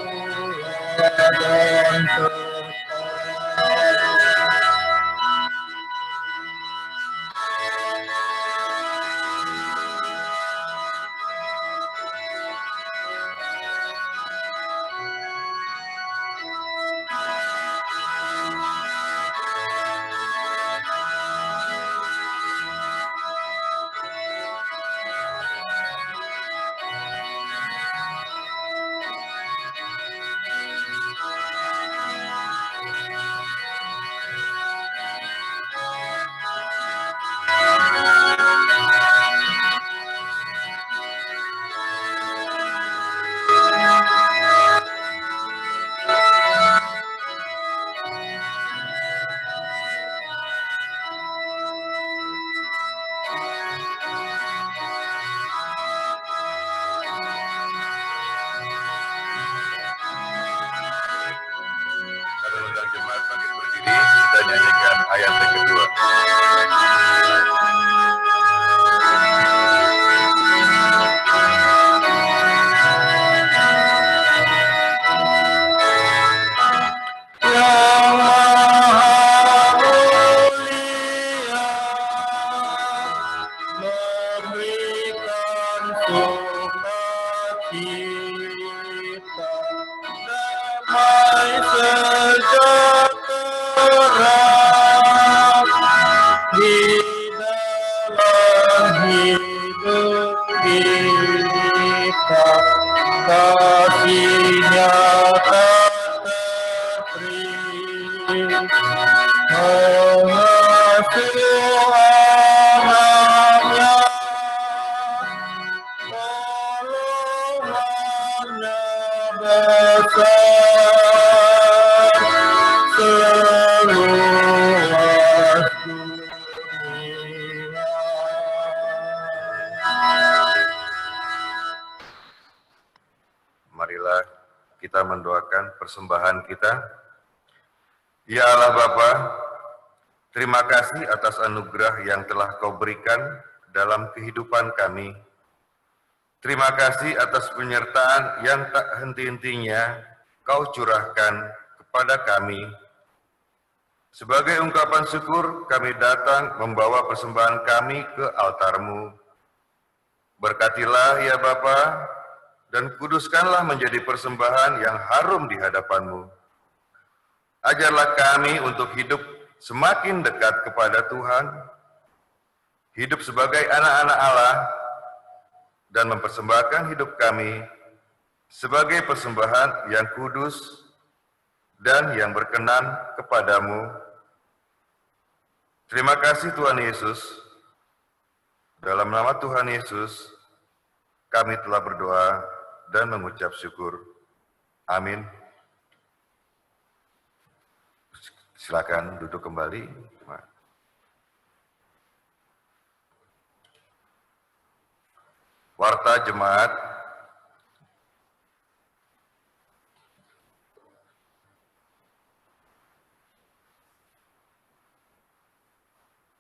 dan Ayat yang kedua. Yang Maha Mulia memberikan sukacita, damai sejahtera di dalam hidup kita, kasih-Nya tak terperi, mengasuh anaknya, pertolongannya kita mendoakan persembahan kita. Ya Allah Bapa, terima kasih atas anugerah yang telah Kau berikan dalam kehidupan kami. Terima kasih atas penyertaan yang tak henti-hentinya Kau curahkan kepada kami. Sebagai ungkapan syukur, kami datang membawa persembahan kami ke altar-Mu. Berkatilah ya Bapa, dan kuduskanlah menjadi persembahan yang harum di hadapan-Mu. Ajarlah kami untuk hidup semakin dekat kepada Tuhan, hidup sebagai anak-anak Allah, dan mempersembahkan hidup kami sebagai persembahan yang kudus dan yang berkenan kepadamu. Terima kasih Tuhan Yesus. Dalam nama Tuhan Yesus, kami telah berdoa dan mengucap syukur. Amin. Silakan duduk kembali. Warta Jemaat.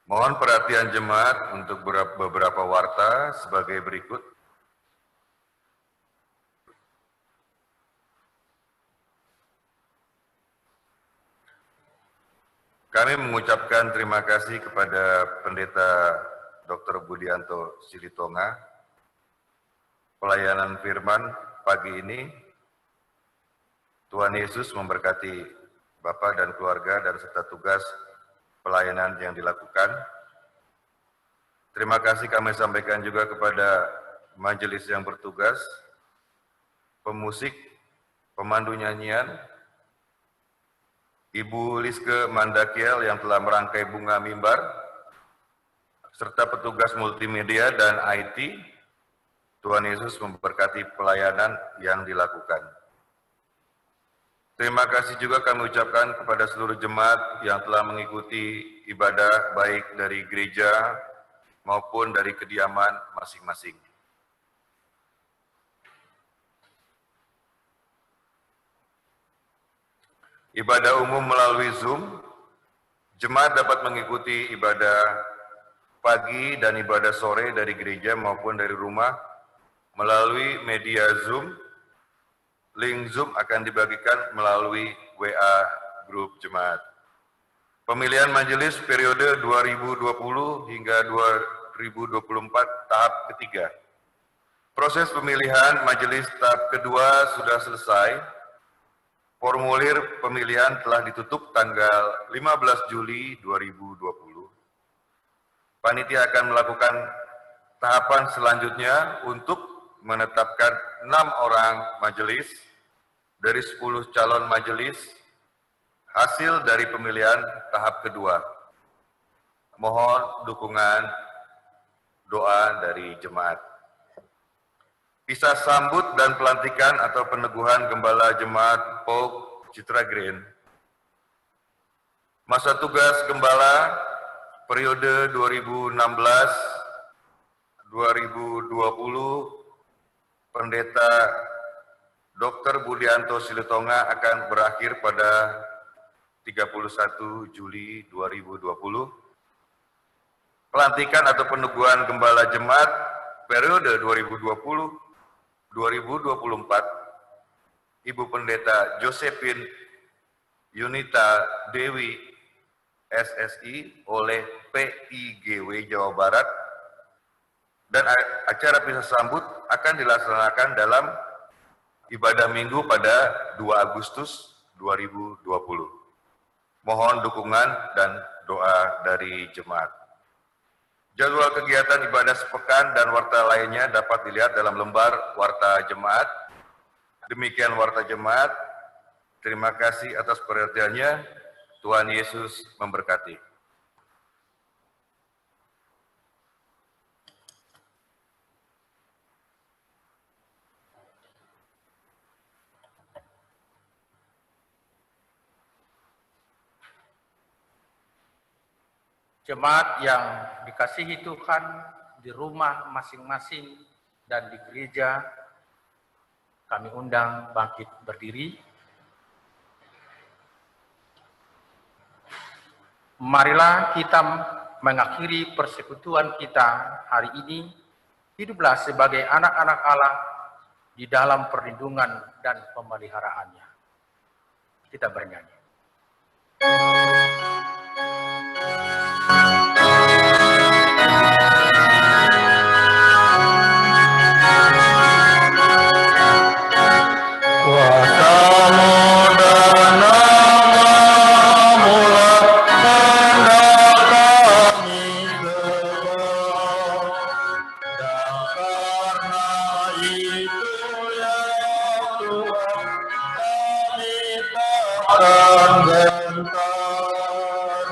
Mohon perhatian jemaat untuk beberapa warta sebagai berikut. Kami mengucapkan terima kasih kepada Pendeta Dr. Budianto Silitonga, pelayanan firman pagi ini. Tuhan Yesus memberkati Bapak dan keluarga dan serta tugas pelayanan yang dilakukan. Terima kasih kami sampaikan juga kepada majelis yang bertugas, pemusik, pemandu nyanyian, Ibu Liske Mandakiel yang telah merangkai bunga mimbar, serta petugas multimedia dan IT. Tuhan Yesus memberkati pelayanan yang dilakukan. Terima kasih juga kami ucapkan kepada seluruh jemaat yang telah mengikuti ibadah baik dari gereja maupun dari kediaman masing-masing. Ibadah umum melalui Zoom, jemaat dapat mengikuti ibadah pagi dan ibadah sore dari gereja maupun dari rumah melalui media Zoom. Link Zoom akan dibagikan melalui WA grup jemaat. Pemilihan majelis periode 2020 hingga 2024 tahap ketiga. Proses pemilihan majelis tahap kedua sudah selesai. Formulir pemilihan telah ditutup tanggal 15 Juli 2020. Panitia akan melakukan tahapan selanjutnya untuk menetapkan 6 orang majelis dari 10 calon majelis hasil dari pemilihan tahap kedua. Mohon dukungan doa dari jemaat. Pisah sambut dan pelantikan atau peneguhan Gembala Jemaat POG Citra Green. Masa tugas Gembala periode 2016-2020 Pendeta Dr. Budianto Silitonga akan berakhir pada 31 Juli 2020. Pelantikan atau peneguhan Gembala Jemaat periode 2020-2024, Ibu Pendeta Josephine Yunita Dewi SSI oleh PIGW Jawa Barat, dan acara pisah sambut akan dilaksanakan dalam ibadah minggu pada 2 Agustus 2020. Mohon dukungan dan doa dari jemaat. Jadwal kegiatan ibadah sepekan dan warta lainnya dapat dilihat dalam lembar warta jemaat. Demikian warta jemaat. Terima kasih atas perhatiannya. Tuhan Yesus memberkati. Jemaat yang dikasihi Tuhan di rumah masing-masing dan di gereja, Kami undang bangkit berdiri. Marilah kita mengakhiri persekutuan kita hari ini. Hiduplah sebagai anak-anak Allah di dalam perlindungan dan pemeliharaannya. Kita bernyanyi. Kuasamu dan namamu lah hendak kami sembah. Dan karena itu ya Tuhan, kami takkan gentar,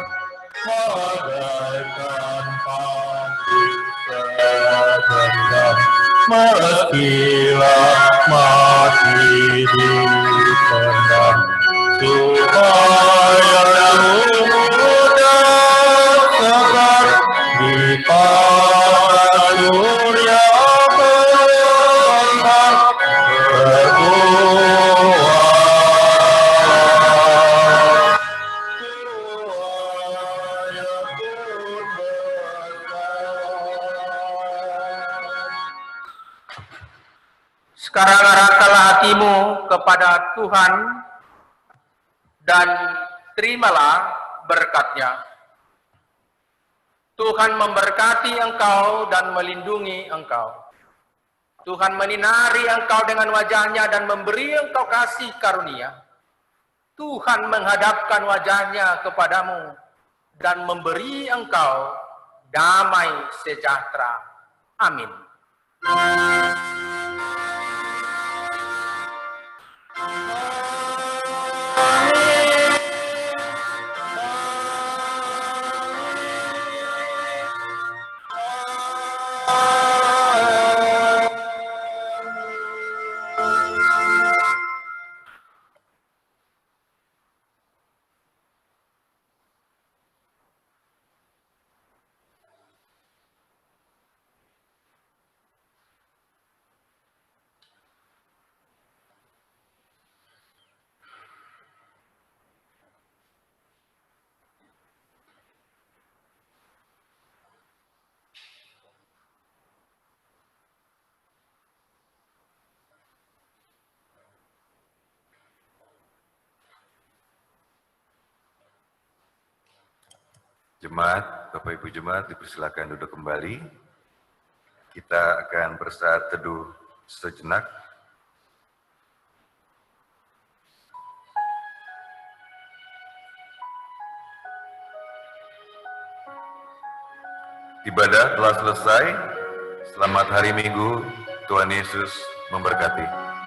bagaikan pabrik segenggam, meskilah mati dipendam, supaya tubuh dan segar di payung yang berkembang berbuah. Sekarang arahkanlah hatimu kepada Tuhan dan terimalah berkat-Nya. Tuhan memberkati engkau dan melindungi engkau. Tuhan menyinari engkau dengan wajah-Nya dan memberi engkau kasih karunia. Tuhan menghadapkan wajah-Nya kepadamu dan memberi engkau damai sejahtera. Amin. Jemaat, Bapak Ibu Jemaat dipersilakan duduk kembali. Kita akan bersaat teduh sejenak. Ibadah telah selesai. Selamat hari Minggu. Tuhan Yesus memberkati.